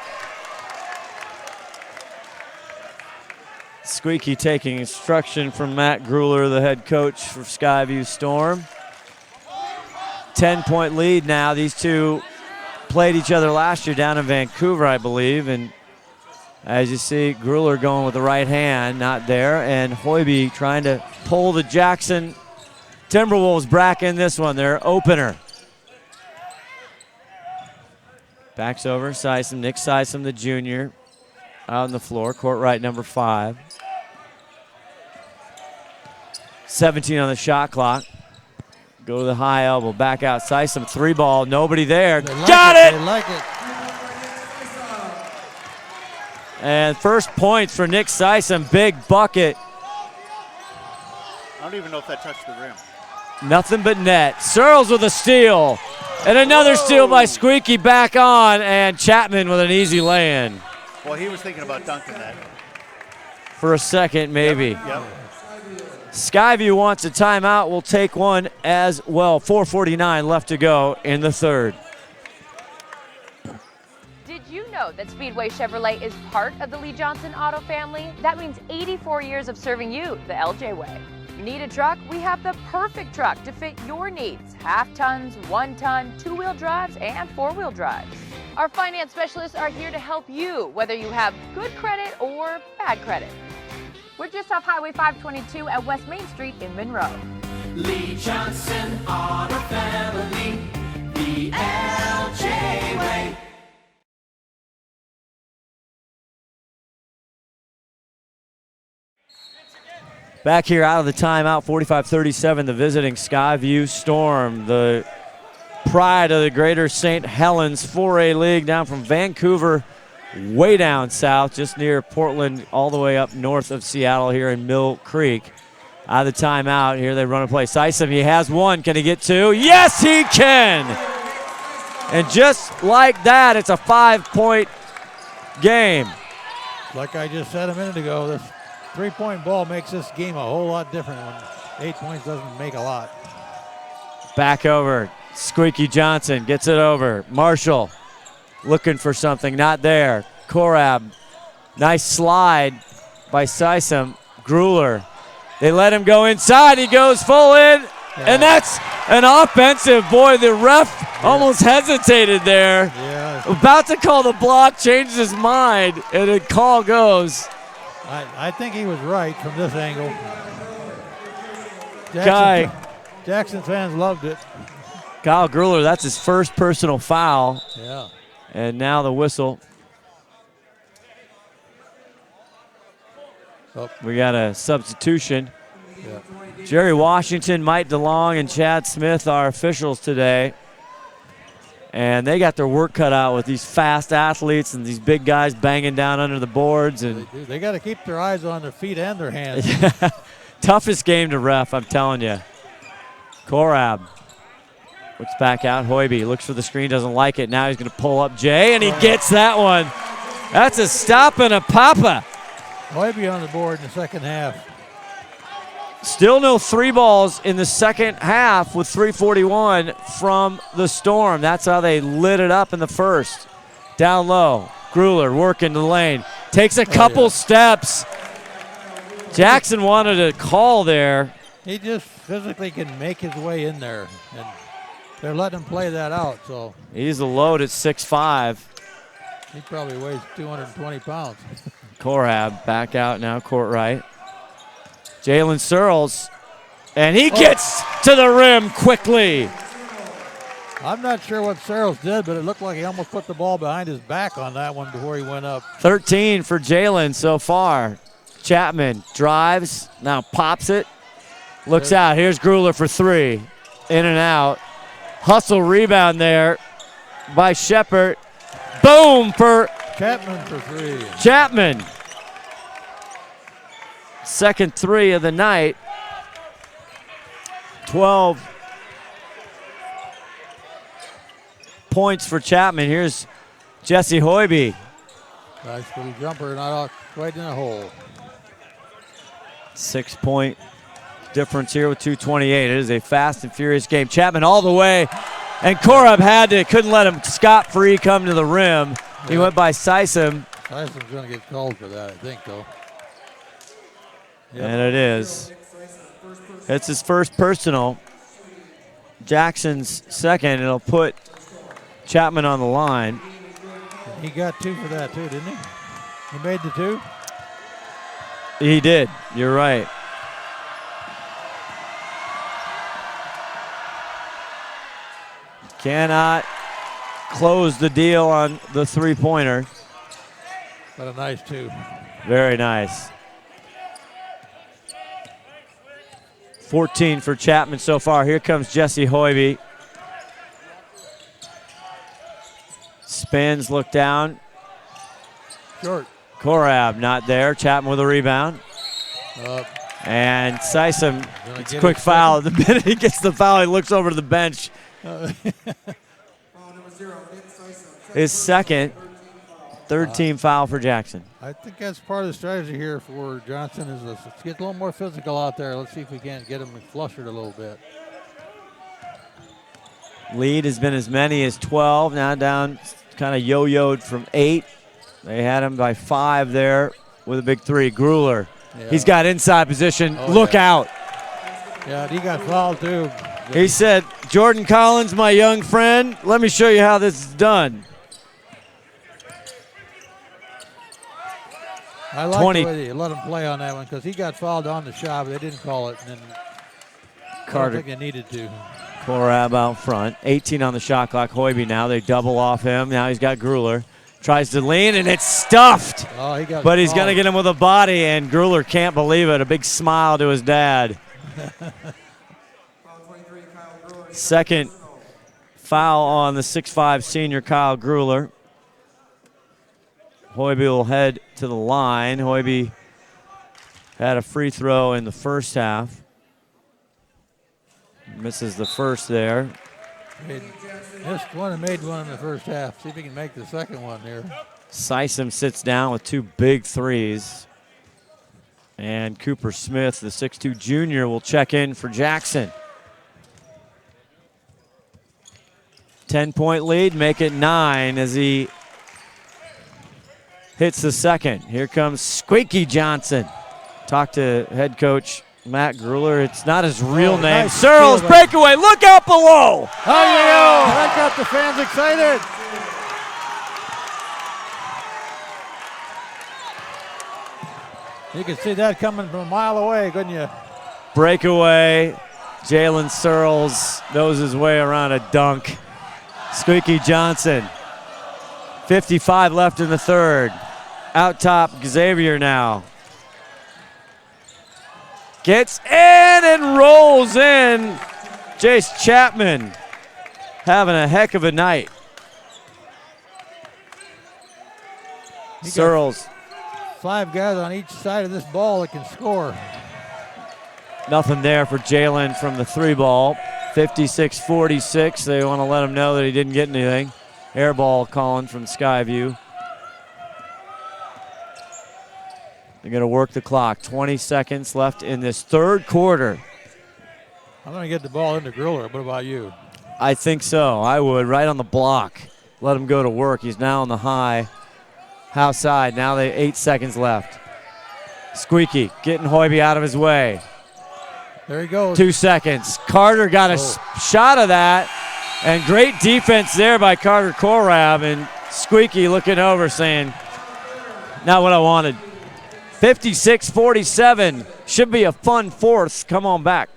Squeaky taking instruction from Matt Gruler, the head coach for Skyview Storm. 10-point lead now. These two played each other last year down in Vancouver, I believe. And as you see, Gruler going with the right hand, not there. And Hoiby trying to pull the Jackson Timberwolves back in this one, their opener. Backs over, Sysom, Nick Sysom, the junior, out on the floor, Courtright number 5. 17 on the shot clock. Go to the high elbow, back out, Sysom, 3-ball, nobody there. Got it! They like it. And first points for Nick Sysom, big bucket. I don't even know if that touched the rim. Nothing but net. Searles with a steal. And another steal by Squeaky back on. And Chapman with an easy lay-in. Well, he was thinking about dunking that. For a second, maybe. Yep. Skyview wants a timeout. We'll take one as well. 4:49 left to go in the third. Did you know that Speedway Chevrolet is part of the Lee Johnson Auto family? That means 84 years of serving you the LJ way. Need a truck? We have the perfect truck to fit your needs. Half tons, 1 ton, 2-wheel drives, and 4-wheel drives. Our finance specialists are here to help you, whether you have good credit or bad credit. We're just off Highway 522 at West Main Street in Monroe. Lee Johnson Auto Family, the LJ way. Back here out of the timeout, 45-37, the visiting Skyview Storm, the pride of the Greater St. Helens 4A League, down from Vancouver, way down south, just near Portland, all the way up north of Seattle here in Mill Creek. Out of the timeout, here they run a play. Sysom, he has one. Can he get two? Yes, he can! And just like that, it's a 5-point game. Like I just said a minute ago, this 3-point ball makes this game a whole lot different when 8 points doesn't make a lot. Back over. Squeaky Johnson gets it over. Marshall looking for something, not there. Korab, nice slide by Sysom. Grueller, they let him go inside. He goes full in, and that's an offensive. Boy, the ref almost hesitated there. Yeah. About to call the block, changes his mind, and a call goes. I think he was right from this angle. Jackson fans loved it. Kyle Grueller, that's his first personal foul. Yeah. And now the whistle. Oh. We got a substitution. Yeah. Jerry Washington, Mike DeLong, and Chad Smith are officials today. And they got their work cut out with these fast athletes and these big guys banging down under the boards. And they got to keep their eyes on their feet and their hands. Toughest game to ref, I'm telling you. Korab looks back out. Hoiby looks for the screen, doesn't like it. Now he's going to pull up Jay, and he gets that one. That's a stop and a papa. Hoiby on the board in the second half. Still no 3 balls in the second half with 3:41 from the Storm. That's how they lit it up in the first. Down low, Grueller working the lane. Takes a couple steps. Jackson wanted a call there. He just physically can make his way in there, and they're letting him play that out. So he's a load at 6'5". He probably weighs 220 pounds. Korab back out now, court right. Jalen Searles, and he gets to the rim quickly. I'm not sure what Searles did, but it looked like he almost put the ball behind his back on that one before he went up. 13 for Jalen so far. Chapman drives, now pops it, looks out. Here's Grueller for 3, in and out. Hustle rebound there by Shepard. Boom for Chapman for 3. Chapman. Second 3 of the night. 12 points for Chapman. Here's Jesse Hoiby. Nice little jumper, not quite in a hole. 6-point difference here with 2:28. It is a fast and furious game. Chapman all the way, and Korab couldn't let him scot-free come to the rim. Yeah. He went by Sysom. Sysom's going to get called for that, I think, though. Yep. And it is. It's his first personal. Jackson's second. It'll put Chapman on the line. He got 2 for that, too, didn't he? He made the 2? He did. You're right. Cannot close the deal on the 3-pointer. But a nice 2. Very nice. 14 for Chapman so far. Here comes Jesse Hoiby. Spins, look down. Short. Korab not there. Chapman with a rebound. And Sysom, it's a quick foul. The minute he gets the foul, he looks over to the bench. His second, third team foul for Jackson. I think that's part of the strategy here for Johnson is let's get a little more physical out there. Let's see if we can't get him flustered a little bit. Lead has been as many as 12. Now down, kind of yo-yoed from 8. They had him by 5 there with a big 3. Grueller. Yeah. He's got inside position. Look out. Yeah, he got fouled too. He said, Jordan Collins, my young friend, let me show you how this is done. I like the way they let him play on that one because he got fouled on the shot, but they didn't call it. And then Carter. I don't think they needed to. Korab out front. 18 on the shot clock. Hoiby now. They double off him. Now he's got Gruler. Tries to lean, and it's stuffed. Oh, but he's going to get him with a body, and Gruler can't believe it. A big smile to his dad. Second foul on the 6'5 senior Kyle Gruler. Hoiby will head to the line. Hoiby had a free throw in the first half. Misses the first there. Missed one and made one in the first half. See if he can make the second one here. Sysom sits down with 2 big threes. And Cooper Smith, the 6'2 junior, will check in for Jackson. 10-point lead, make it 9 as he hits the second. Here comes Squeaky Johnson. Talk to head coach Matt Gruler. It's not his real name. Nice Searles breakaway. Look out below. Oh, yeah. That got the fans excited. You could see that coming from a mile away, couldn't you? Breakaway. Jalen Searles knows his way around a dunk. Squeaky Johnson. 55 left in the third. Out top, Xavier now. Gets in and rolls in. Jace Chapman having a heck of a night. Searles. 5 guys on each side of this ball that can score. Nothing there for Jalen from the 3 ball. 56-46. They want to let him know that he didn't get anything. Air ball calling from Skyview. They're going to work the clock. 20 seconds left in this third quarter. I'm going to get the ball into Gruler. What about you? I think so. I would. Right on the block. Let him go to work. He's now on the high house side. Now they 8 seconds left. Squeaky getting Hoiby out of his way. There he goes. 2 seconds. Carter got a shot of that. And great defense there by Carter Korab. And Squeaky looking over saying, not what I wanted. 56-47. Should be a fun fourth. Come on back.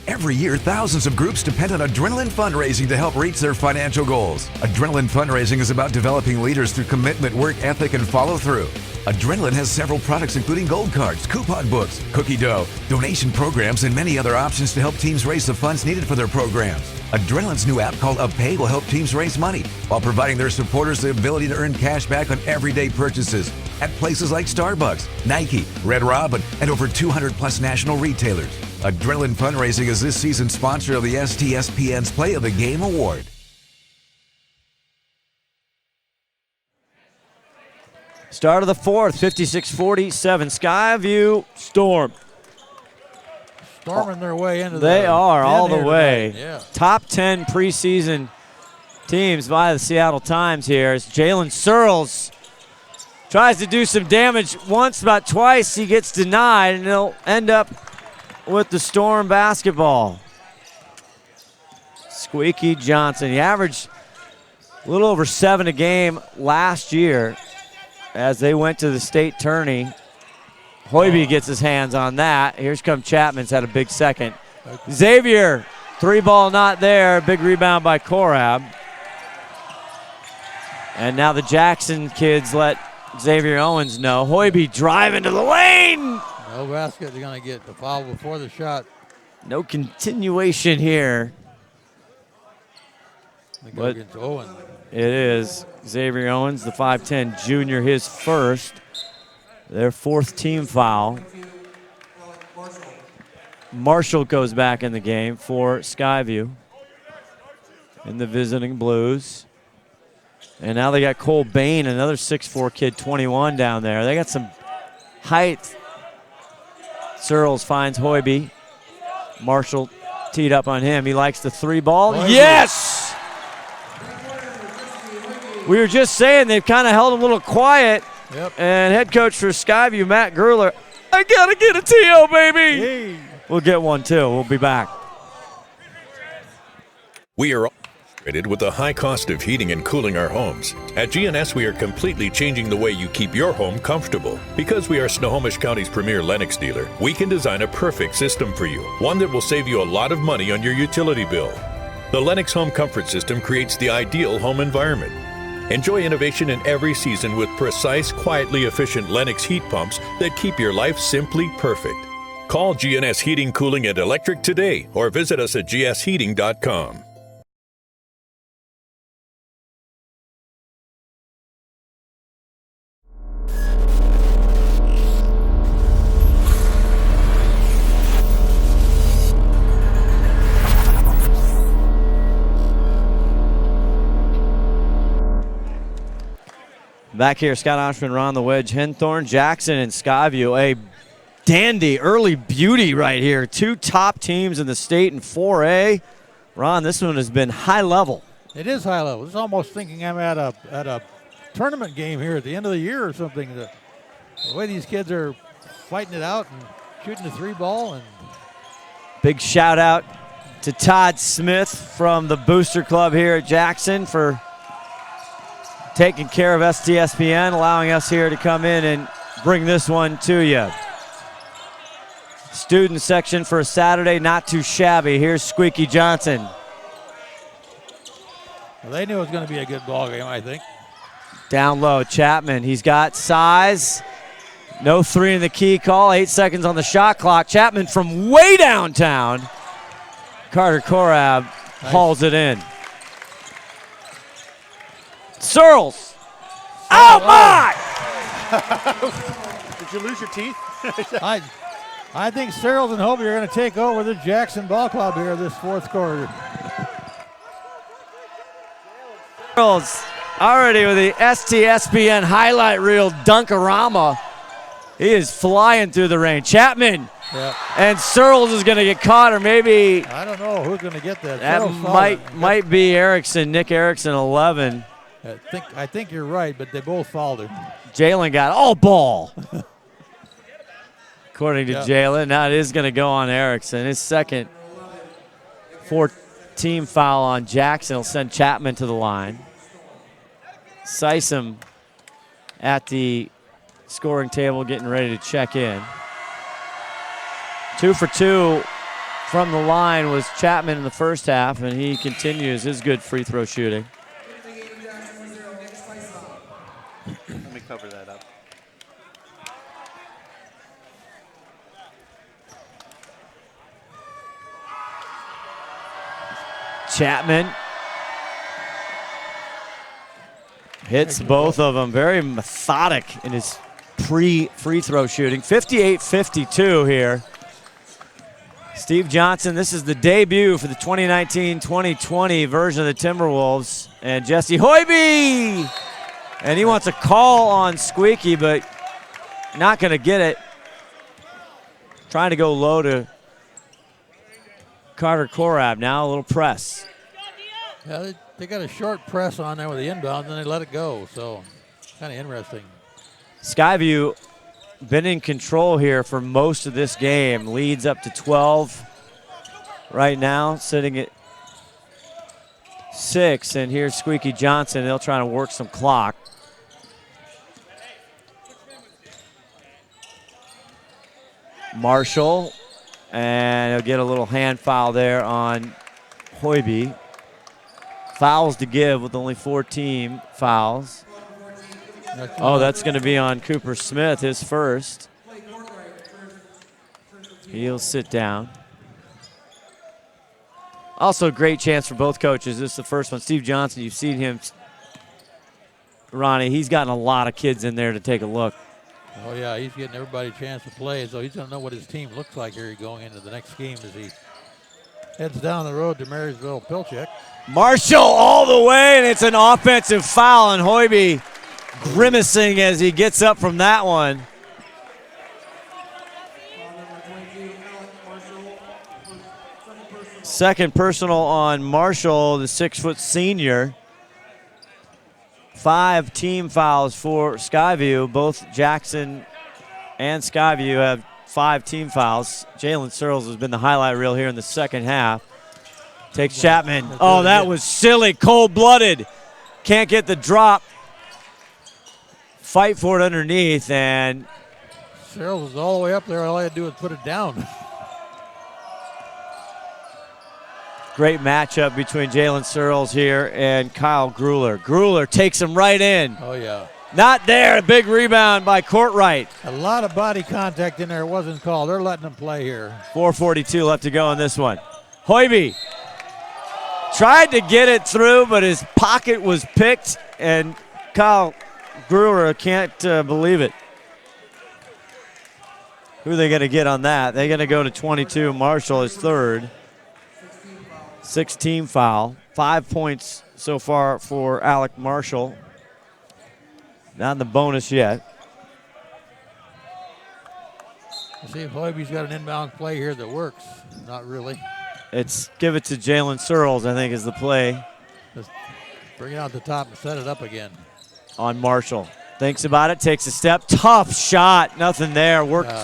Every year, thousands of groups depend on Adrenaline Fundraising to help reach their financial goals. Adrenaline Fundraising is about developing leaders through commitment, work ethic, and follow-through. Adrenaline has several products including gold cards, coupon books, cookie dough, donation programs, and many other options to help teams raise the funds needed for their programs. Adrenaline's new app called UpPay will help teams raise money while providing their supporters the ability to earn cash back on everyday purchases at places like Starbucks, Nike, Red Robin, and over 200 plus national retailers. Adrenaline Fundraising is this season's sponsor of the STSPN's Play of the Game Award. Start of the fourth, 56-47. Skyview Storm. Storming their way into They are all the way. Yeah. Top 10 preseason teams by the Seattle Times here as Jalen Searles tries to do some damage once, about twice. He gets denied, and he'll end up with the Storm basketball. Squeaky Johnson. He averaged a little over 7 a game last year as they went to the state tourney. Hoiby gets his hands on that. Here's come Chapman's had a big second. Xavier, 3 ball not there. Big rebound by Korab. And now the Jackson kids let Xavier Owens know. Hoiby driving to the lane. No basket. They're going to get the foul before the shot. No continuation here. They go against Owen. It is Xavier Owens, the 5'10 junior, his first. Their 4th team foul. Marshall goes back in the game for Skyview. in the visiting Blues. And now they got Cole Bain, another 6'4 kid, 21 down there. They got some height. Searles finds Hoiby. Marshall teed up on him. He likes the 3 ball. Hoiby. Yes! We were just saying they've kind of held a little quiet. Yep. And head coach for Skyview, Matt Gerler, I got to get a TO, baby. Hey. We'll get one, too. We'll be back. We are all frustrated with the high cost of heating and cooling our homes. At GNS, we are completely changing the way you keep your home comfortable. Because we are Snohomish County's premier Lennox dealer, we can design a perfect system for you, one that will save you a lot of money on your utility bill. The Lennox Home Comfort System creates the ideal home environment. Enjoy innovation in every season with precise, quietly efficient Lennox heat pumps that keep your life simply perfect. Call GNS Heating, Cooling, and Electric today or visit us at gsheating.com. Back here, Scott Oshman, Ron the Wedge, Henthorne, Jackson, and Skyview. A dandy early beauty right here. 2 top teams in the state in 4A. Ron, this one has been high level. It is high level. It's almost thinking I'm at a tournament game here at the end of the year or something. The way these kids are fighting it out and shooting the 3 ball. And Big shout out to Todd Smith from the Booster Club here at Jackson for taking care of STSPN, allowing us here to come in and bring this one to you. Student section for a Saturday, not too shabby. Here's Squeaky Johnson. well, they knew it was going to be a good ball game, I think. Down low, Chapman. He's got size. No 3 in the key call. 8 seconds on the shot clock. Chapman from way downtown. Carter Korab hauls it in. Searles. Oh, my! Did you lose your teeth? I think Searles and Hobie are going to take over the Jackson Ball Club here this 4th quarter. Searles already with the STSPN highlight reel dunkarama. He is flying through the rain. Chapman. Yep. And Searles is going to get caught, or maybe I don't know who's going to get that. that might be Erickson, Nick Erickson, 11. I think you're right, but they both fouled him. Jalen got all ball. According to Jalen, now it is going to go on Erickson. His second 4-team foul on Jackson will send Chapman to the line. Sysom at the scoring table getting ready to check in. 2 for 2 from the line was Chapman in the first half, and he continues his good free throw shooting. Let me cover that up. Chapman hits both of them. Very methodic in his free throw shooting. 58-52 here. Steve Johnson, this is the debut for the 2019-2020 version of the Timberwolves. And Jesse Hoiby! And he wants a call on Squeaky, but not going to get it. Trying to go low to Carter Korab. Now a little press. Yeah, they got a short press on there with the inbound, and then they let it go. So kind of interesting. Skyview been in control here for most of this game. Leads up to 12 right now, sitting at 6. And here's Squeaky Johnson. They'll try to work some clock. Marshall, and he'll get a little hand foul there on Hoiby. Fouls to give with only 4 team fouls. Oh, that's going to be on Cooper Smith, his first. He'll sit down. Also, great chance for both coaches. This is the first one. Steve Johnson, you've seen him. Ronnie, he's gotten a lot of kids in there to take a look. Oh, yeah, he's getting everybody a chance to play, so he's going to know what his team looks like here going into the next game as he Heads down the road to Marysville Pilchuck. Marshall all the way, and it's an offensive foul, and Hoiby grimacing as he gets up from that one. Second personal on Marshall, the 6-foot senior. 5 team fouls for Skyview. Both Jackson and Skyview have 5 team fouls. Jalen Searles has been the highlight reel here in the second half. Takes Chapman. Oh, that was silly, cold-blooded. Can't get the drop. Fight for it underneath, and Searles is all the way up there. All I had to do was put it down. great matchup between Jalen Searles here and Kyle Gruler. Gruler takes him right in. Oh, yeah. Not there. A big rebound by Courtwright. A lot of body contact in there. It wasn't called. They're letting him play here. 4:42 left to go in this one. Hoiby tried to get it through, but his pocket was picked, and Kyle Gruler can't believe it. Who are they going to get on that? They're going to go to 22. Marshall is third. 6-team foul. 5 points so far for Alec Marshall. Not in the bonus yet. Let's see if Hoiby's got an inbound play here that works. Not really. It's give it to Jalen Searles, I think, is the play. Just bring it out the top and set it up again. On Marshall. Thinks about it, takes a step. Tough shot. Nothing there. Worked.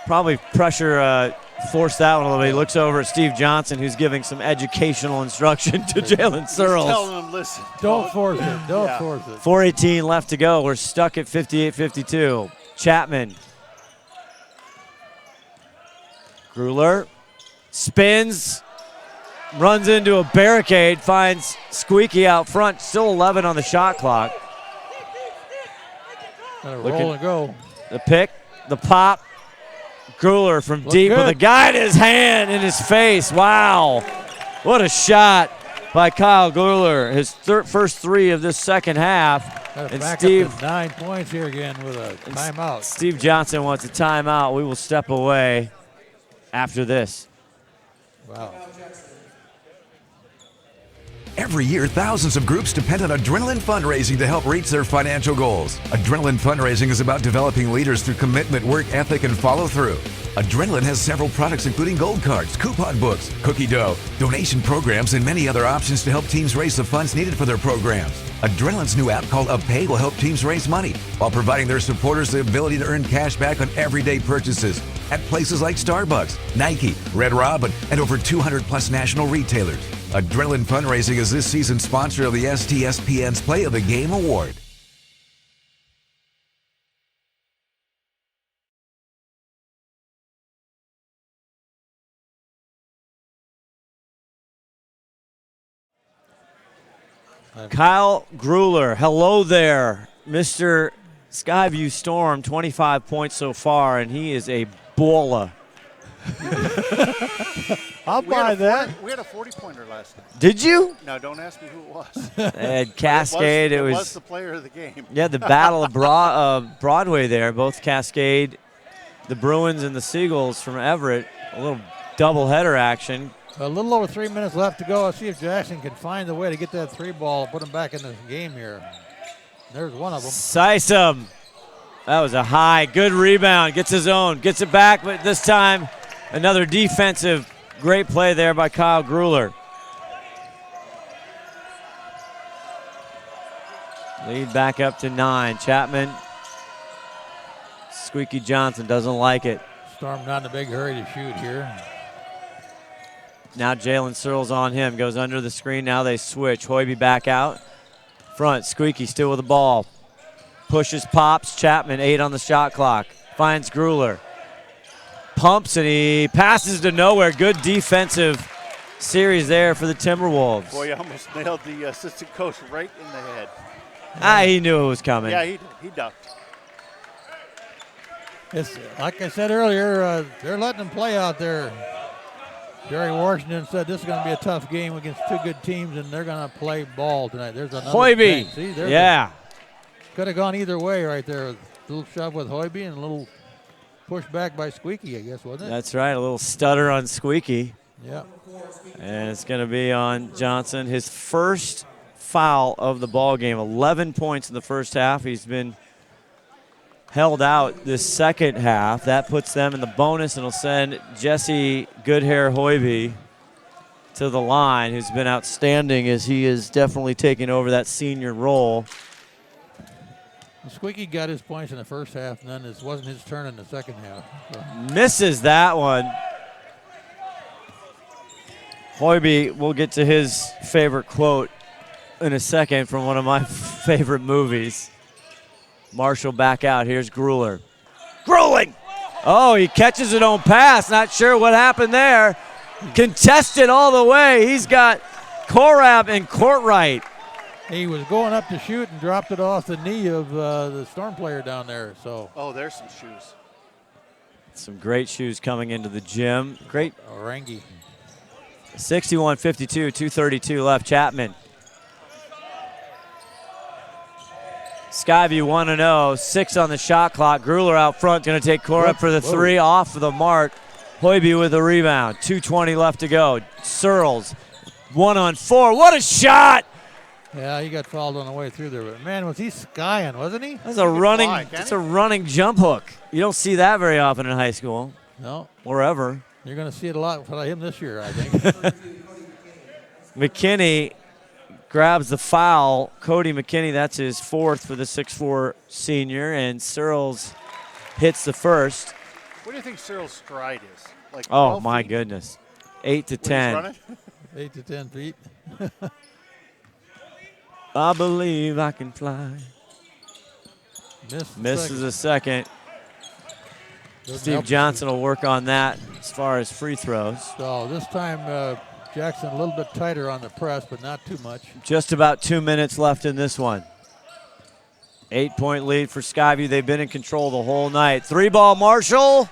Probably pressure forced that one a little bit. He looks over at Steve Johnson, who's giving some educational instruction to Jalen Searles. He's telling him, listen. Don't force it. Don't force it. 4:18 left to go. We're stuck at 58-52. Chapman. Gruler spins, runs into a barricade, finds Squeaky out front. Still 11 on the shot clock. Roll and go. The pick, the pop. Gruler from deep with a guy in his hand, in his face. Wow. What a shot by Kyle Gruler. His first 3 of this second half. And Steve, up to 9 points here again with a timeout. Steve Johnson wants a timeout. We will step away after this. Wow. Every year, thousands of groups depend on Adrenaline Fundraising to help reach their financial goals. Adrenaline Fundraising is about developing leaders through commitment, work ethic, and follow-through. Adrenaline has several products including gold cards, coupon books, cookie dough, donation programs, and many other options to help teams raise the funds needed for their programs. Adrenaline's new app called UpPay will help teams raise money while providing their supporters the ability to earn cash back on everyday purchases at places like Starbucks, Nike, Red Robin, and over 200+ national retailers. Adrenaline Fundraising is this season's sponsor of the STSPN's Play of the Game Award. Kyle Gruler, hello there. Mr. Skyview Storm, 25 points so far, and he is a baller. I'll buy that. We had a 40-pointer last night. Did you? No, don't ask me who it was. They had Cascade. It was the player of the game. Yeah, the battle of Broadway there. Both Cascade, the Bruins, and the Seagulls from Everett. A little doubleheader action. A little over 3 minutes left to go. Let's see if Jackson can find a way to get that 3 ball and put him back in the game here. There's one of them. Sysom. That was a high. Good rebound. Gets his own. Gets it back, but this time another defensive great play there by Kyle Gruler. Lead back up to 9. Chapman. Squeaky Johnson doesn't like it. Storm not in a big hurry to shoot here. Now Jalen Searles on him. Goes under the screen. Now they switch. Hoiby back out. Front. Squeaky still with the ball. Pushes, pops. Chapman, 8 on the shot clock. Finds Gruler. Pumps, and he passes to nowhere. Good defensive series there for the Timberwolves. Boy, you almost nailed the assistant coach right in the head. He knew it was coming. Yeah, he ducked. It's, like I said earlier, they're letting them play out there. Jerry Washington said this is going to be a tough game against 2 good teams, and they're going to play ball tonight. There's another Hoiby. See, yeah. Could have gone either way right there. A little shove with Hoiby and a little push back by Squeaky, I guess, wasn't it? That's right. A little stutter on Squeaky. Yeah. And it's going to be on Johnson. His first foul of the ball game. 11 points in the first half. He's been held out this second half. That puts them in the bonus and will send Jesse Goodhair Hoiby to the line, who's been outstanding as he is definitely taking over that senior role. Squeaky got his points in the first half, and then it wasn't his turn in the second half. So. Misses that one. Hoiby, we'll get to his favorite quote in a second from one of my favorite movies. Marshall back out. Here's Grueller. Grueling! Oh, he catches it on pass. Not sure what happened there. Contested all the way. He's got Korab and Courtright. He was going up to shoot and dropped it off the knee of the Storm player down there. So. Oh, there's some shoes. Some great shoes coming into the gym. Great. Orangi. 61-52, 2:32 left. Chapman. Skyview 1-0, 6 on the shot clock. Grueller out front, going to take Korab for the three, off of the mark. Hoiby with the rebound. 2:20 left to go. Searles, 1-on-4. What a shot! Yeah, he got fouled on the way through there. But man, was he skying, wasn't he? That's a running. It's a running jump hook. You don't see that very often in high school. No. Or ever. You're going to see it a lot for him this year, I think. McKinney grabs the foul. Cody McKinney, that's his fourth for the 6'4 senior, and Searles hits the first. What do you think Cyril's stride is? Like oh, my feet? goodness. 8 to 10. 8 to 10 feet. I believe I can fly. Misses a second. Steve Johnson will work on that as far as free throws. So this time Jackson a little bit tighter on the press, but not too much. Just about 2 minutes left in this one. 8-point lead for Skyview. They've been in control the whole night. 3-ball Marshall.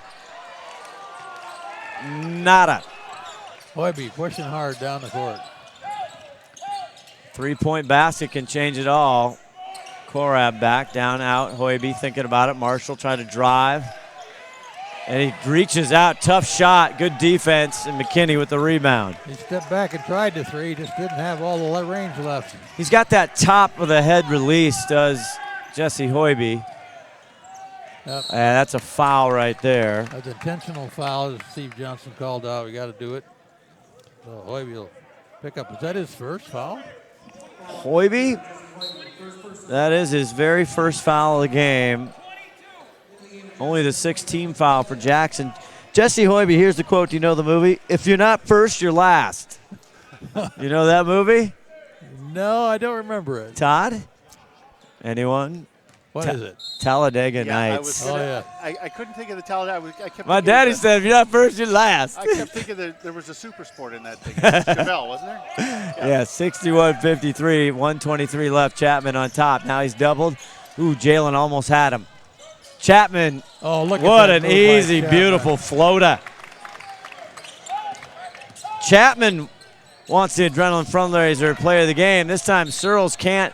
Nada. Hoiby pushing hard down the court. 3-point basket can change it all. Korab back, down, out. Hoiby thinking about it. Marshall trying to drive. And he reaches out. Tough shot. Good defense. And McKinney with the rebound. He stepped back and tried the three. Just didn't have all the range left. He's got that top of the head release, does Jesse Hoiby. Yep. And that's a foul right there. That's an intentional foul, as Steve Johnson called out. We got to do it. So Hoiby will pick up. Is that his first foul? Hoiby? That is his very first foul of the game. Only the 6th team foul for Jackson. Jesse Hoiby, here's the quote. Do you know the movie? If you're not first, you're last. You know that movie? No, I don't remember it. Todd? Anyone? What is it? Talladega Nights. I couldn't think of the Talladega. I kept My daddy said, if you're not first, you're last. I kept thinking that there was a super sport in that thing. Chevelle, wasn't there? Yeah, 61-53, 1:23 left. Chapman on top. Now he's doubled. Ooh, Jalen almost had him. Chapman, oh, look what at an easy, beautiful floater. Chapman wants the adrenaline fundraiser player of the game. This time Searles can't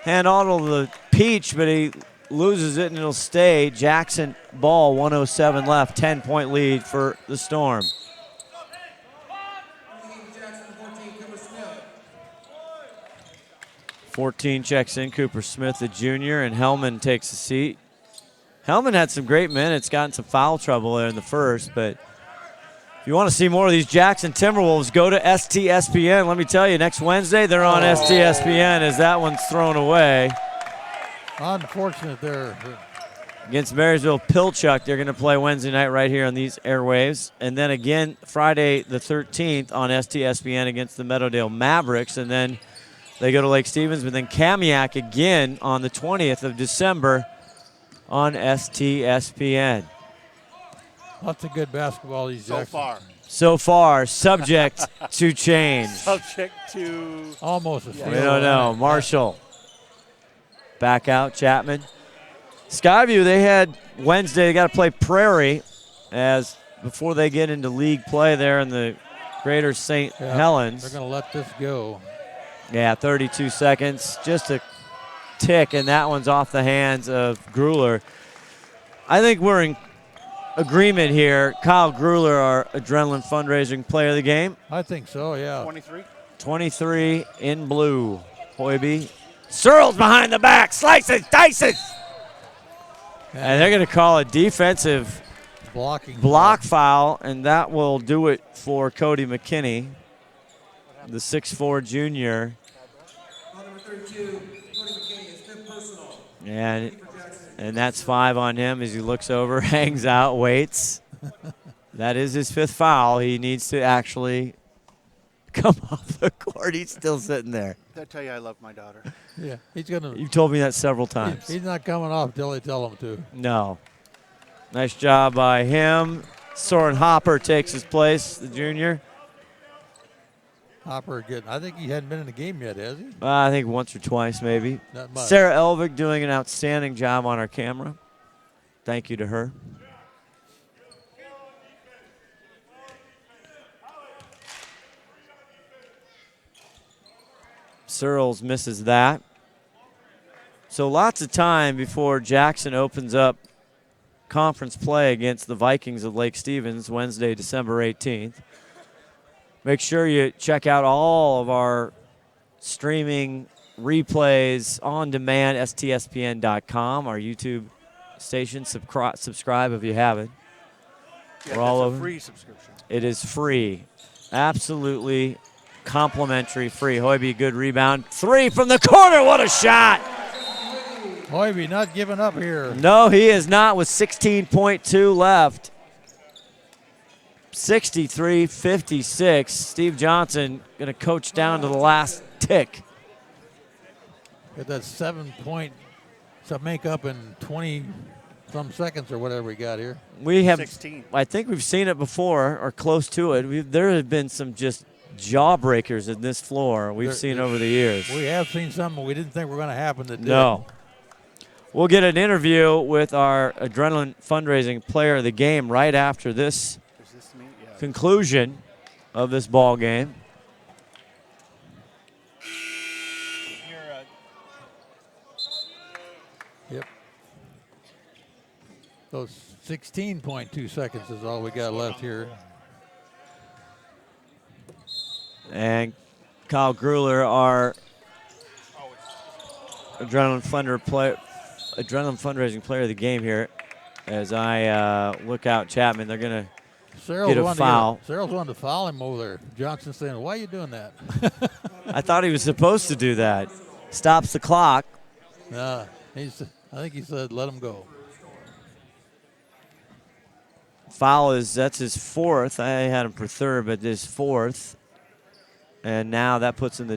hand on the peach, but he loses it and it'll stay. Jackson ball, 1:07 left, 10-point lead for the Storm. $14 checks in Cooper Smith, the junior, and Hellman takes a seat. Hellman had some great minutes, got in some foul trouble there in the first, but if you want to see more of these Jackson Timberwolves, go to STSPN. Let me tell you, next Wednesday they're on STSPN as that one's thrown away. Unfortunate there. Against Marysville Pilchuck, they're going to play Wednesday night right here on these airwaves. And then again, Friday the 13th on STSPN against the Meadowdale Mavericks. And then they go to Lake Stevens, but then Kamiak again on the 20th of December on STSPN. Lots of good basketball these so Jackson. far. So far, subject to change. Subject to almost a steal. We don't know. Marshall back out. Chapman. Skyview, they had Wednesday. They got to play Prairie as before they get into league play there in the Greater St. Helens. They're going to let this go. Yeah, 32 seconds. Just a tick, and that one's off the hands of Grueller. I think we're agreement here. Kyle Gruler, our adrenaline fundraising player of the game. I think so, yeah. 23. 23 in blue. Hoiby. Searles behind the back. Slices, dices. And they're going to call a defensive block foul, and that will do it for Cody McKinney, the 6'4 junior. And that's 5 on him as he looks over, hangs out, waits. That is his 5th foul. He needs to actually come off the court. He's still sitting there. I tell you, I love my daughter. Yeah, he's gonna. You've told me that several times. He's not coming off until they tell him to. No. Nice job by him. Soren Hopper takes his place, the junior. Hopper getting. I think he hadn't been in the game yet, has he? I think once or twice, maybe. Not much. Sarah Elvig doing an outstanding job on our camera. Thank you to her. Searles misses that. So lots of time before Jackson opens up conference play against the Vikings of Lake Stevens Wednesday, December 18th. Make sure you check out all of our streaming replays on demand, STSPN.com, our YouTube station. Subscribe if you haven't. Yeah, We're all it's over. a free subscription. It is free. Absolutely complimentary free. Hoiby, good rebound. 3 from the corner. What a shot. Hoiby not giving up here. No, he is not with 16.2 left. 63-56. Steve Johnson going to coach down to the last tick. Get that 7 point to make up in 20 some seconds or whatever we got here. We have 16. I think we've seen it before or close to it. There have been some just jawbreakers in this floor we've seen over the years. We have seen something we didn't think were going to happen that did. No. We'll get an interview with our adrenaline fundraising player of the game right after this conclusion of this ball game. Yep. Those 16.2 seconds is all we got left here. And Kyle Gruler, our adrenaline fundraising player of the game here. As I look out Chapman, they're going to get a foul. Searles wanted to foul him over there. Johnson saying, "Why are you doing that?" I thought he was supposed to do that. Stops the clock. I think he said, "Let him go." Foul that's his 4th. I had him for 3rd, but this 4th. And now that puts in the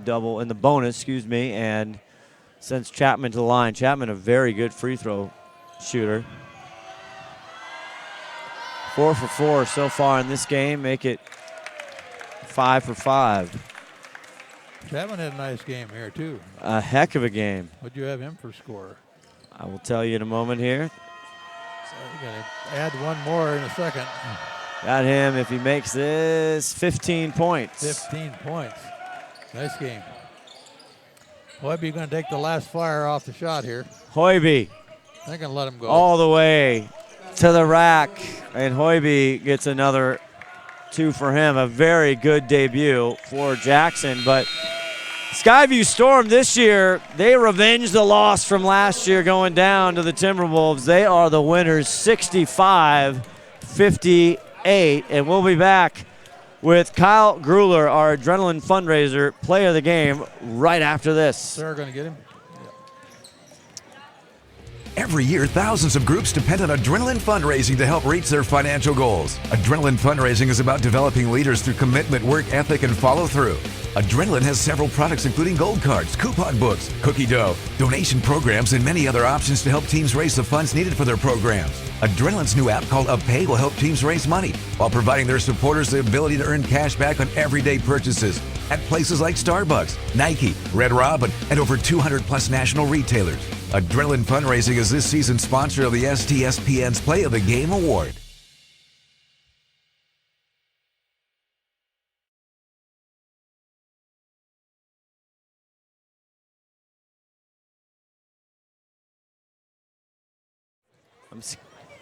bonus, and sends Chapman to the line. Chapman, a very good free throw shooter. 4 for 4 so far in this game, make it 5 for 5. Chapman had a nice game here, too. A heck of a game. What'd you have him for score? I will tell you in a moment here. So we're going to add one more in a second. Got him, if he makes this, 15 points. 15 points. Nice game. Hoiby going to take the last flyer off the shot here. Hoiby. They're going to let him go. All the way to the rack. And Hoiby gets another 2 for him. A very good debut for Jackson. But Skyview Storm this year, they revenged the loss from last year going down to the Timberwolves. They are the winners, 65-58. And we'll be back with Kyle Gruler, our adrenaline fundraiser player of the game, right after this. They're going to get him. Every year, thousands of groups depend on Adrenaline Fundraising to help reach their financial goals. Adrenaline Fundraising is about developing leaders through commitment, work ethic, and follow through. Adrenaline has several products including gold cards, coupon books, cookie dough, donation programs, and many other options to help teams raise the funds needed for their programs. Adrenaline's new app called UpPay will help teams raise money while providing their supporters the ability to earn cash back on everyday purchases at places like Starbucks, Nike, Red Robin, and over 200 plus national retailers. Adrenaline Fundraising is this season's sponsor of the STSPN's Play of the Game Award.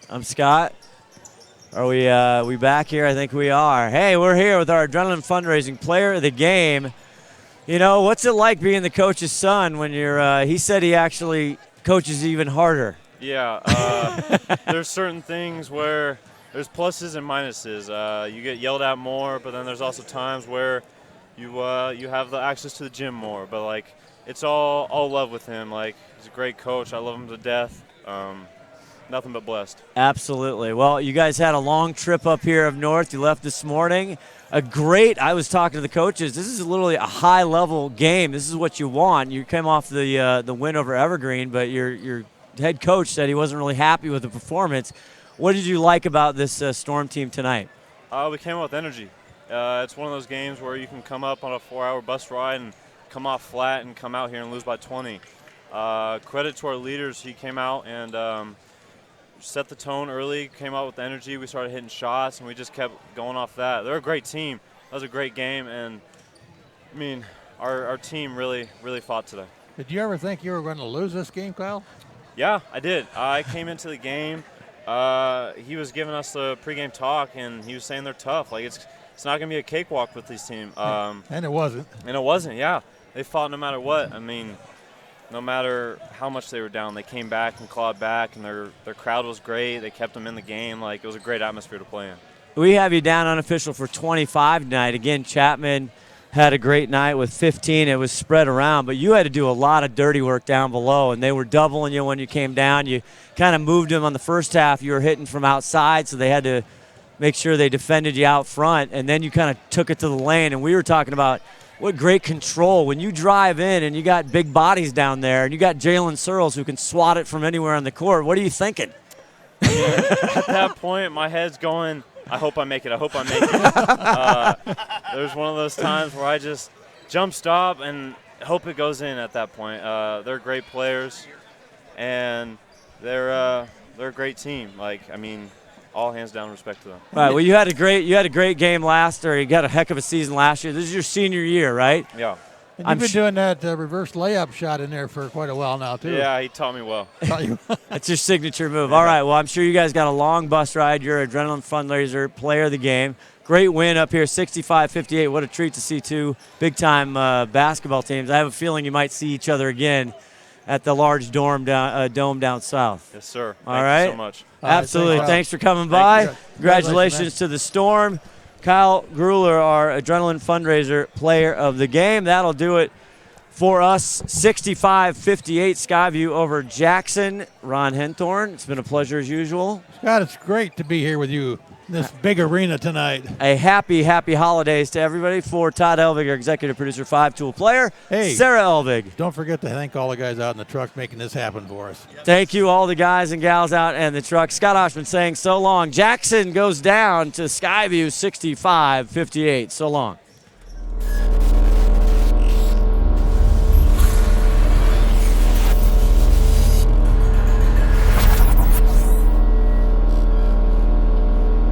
I'm Scott. Are we back here? I think we are. Hey, we're here with our Adrenaline Fundraising Player of the Game. You know, what's it like being the coach's son when you're he said he actually coaches even harder. Yeah, there's certain things where there's pluses and minuses. You get yelled at more, but then there's also times where you have the access to the gym more. But, like, it's all love with him. Like, he's a great coach. I love him to death. Nothing but blessed. Absolutely. Well, you guys had a long trip up here up north. You left this morning. I was talking to the coaches. This is literally a high-level game. This is what you want. You came off the win over Evergreen, but your head coach said he wasn't really happy with the performance. What did you like about this Storm team tonight? We came out with energy. It's one of those games where you can come up on a 4-hour bus ride and come off flat and come out here and lose by 20. Credit to our leaders. He came out and set the tone early, came out with energy. We started hitting shots, and we just kept going off that. They're a great team. That was a great game, and, I mean, our team really, really fought today. Did you ever think you were going to lose this game, Kyle? Yeah, I did. I came into the game. He was giving us the pregame talk, and he was saying they're tough. Like, it's not going to be a cakewalk with these teams. And it wasn't. And it wasn't, yeah. They fought no matter what. I mean, no matter how much they were down, they came back and clawed back, and their crowd was great. They kept them in the game. Like, it was a great atmosphere to play in. We have you down unofficial for 25 tonight. Again, Chapman had a great night with 15. It was spread around, but you had to do a lot of dirty work down below, and they were doubling you when you came down. You kind of moved them on the first half. You were hitting from outside, so they had to make sure they defended you out front, and then you kind of took it to the lane, and we were talking about what great control. When you drive in and you got big bodies down there and you got Jalen Searles who can swat it from anywhere on the court, what are you thinking? At that point, my head's going, I hope I make it, I hope I make it. There's one of those times where I just jump stop and hope it goes in at that point. They're great players, and they're a great team. Like, I mean, all hands down respect to them. Right. Well, you had a great game you got a heck of a season last year. This is your senior year, right? Yeah. And you've been doing that reverse layup shot in there for quite a while now, too. Yeah, he taught me well. That's your signature move. All right. Well, I'm sure you guys got a long bus ride. You're Adrenaline Fundraiser Player of the Game. Great win up here, 65-58. What a treat to see two big-time basketball teams. I have a feeling you might see each other again at the large dome down south. Yes, sir. All right. Thank you so much. Absolutely. Thanks for coming by. Congratulations to the Storm. Kyle Grueller, our Adrenaline Fundraiser Player of the Game. That'll do it for us. 65-58 Skyview over Jackson. Ron Henthorn, it's been a pleasure as usual. Scott, it's great to be here with you in this big arena tonight. A happy holidays to everybody. For Todd Elvig, our executive producer, 5-tool player. Hey, Sarah Elvig. Don't forget to thank all the guys out in the truck making this happen for us. Thank you, all the guys and gals out in the truck. Scott Oshman saying so long. Jackson goes down to Skyview 65-58. So long.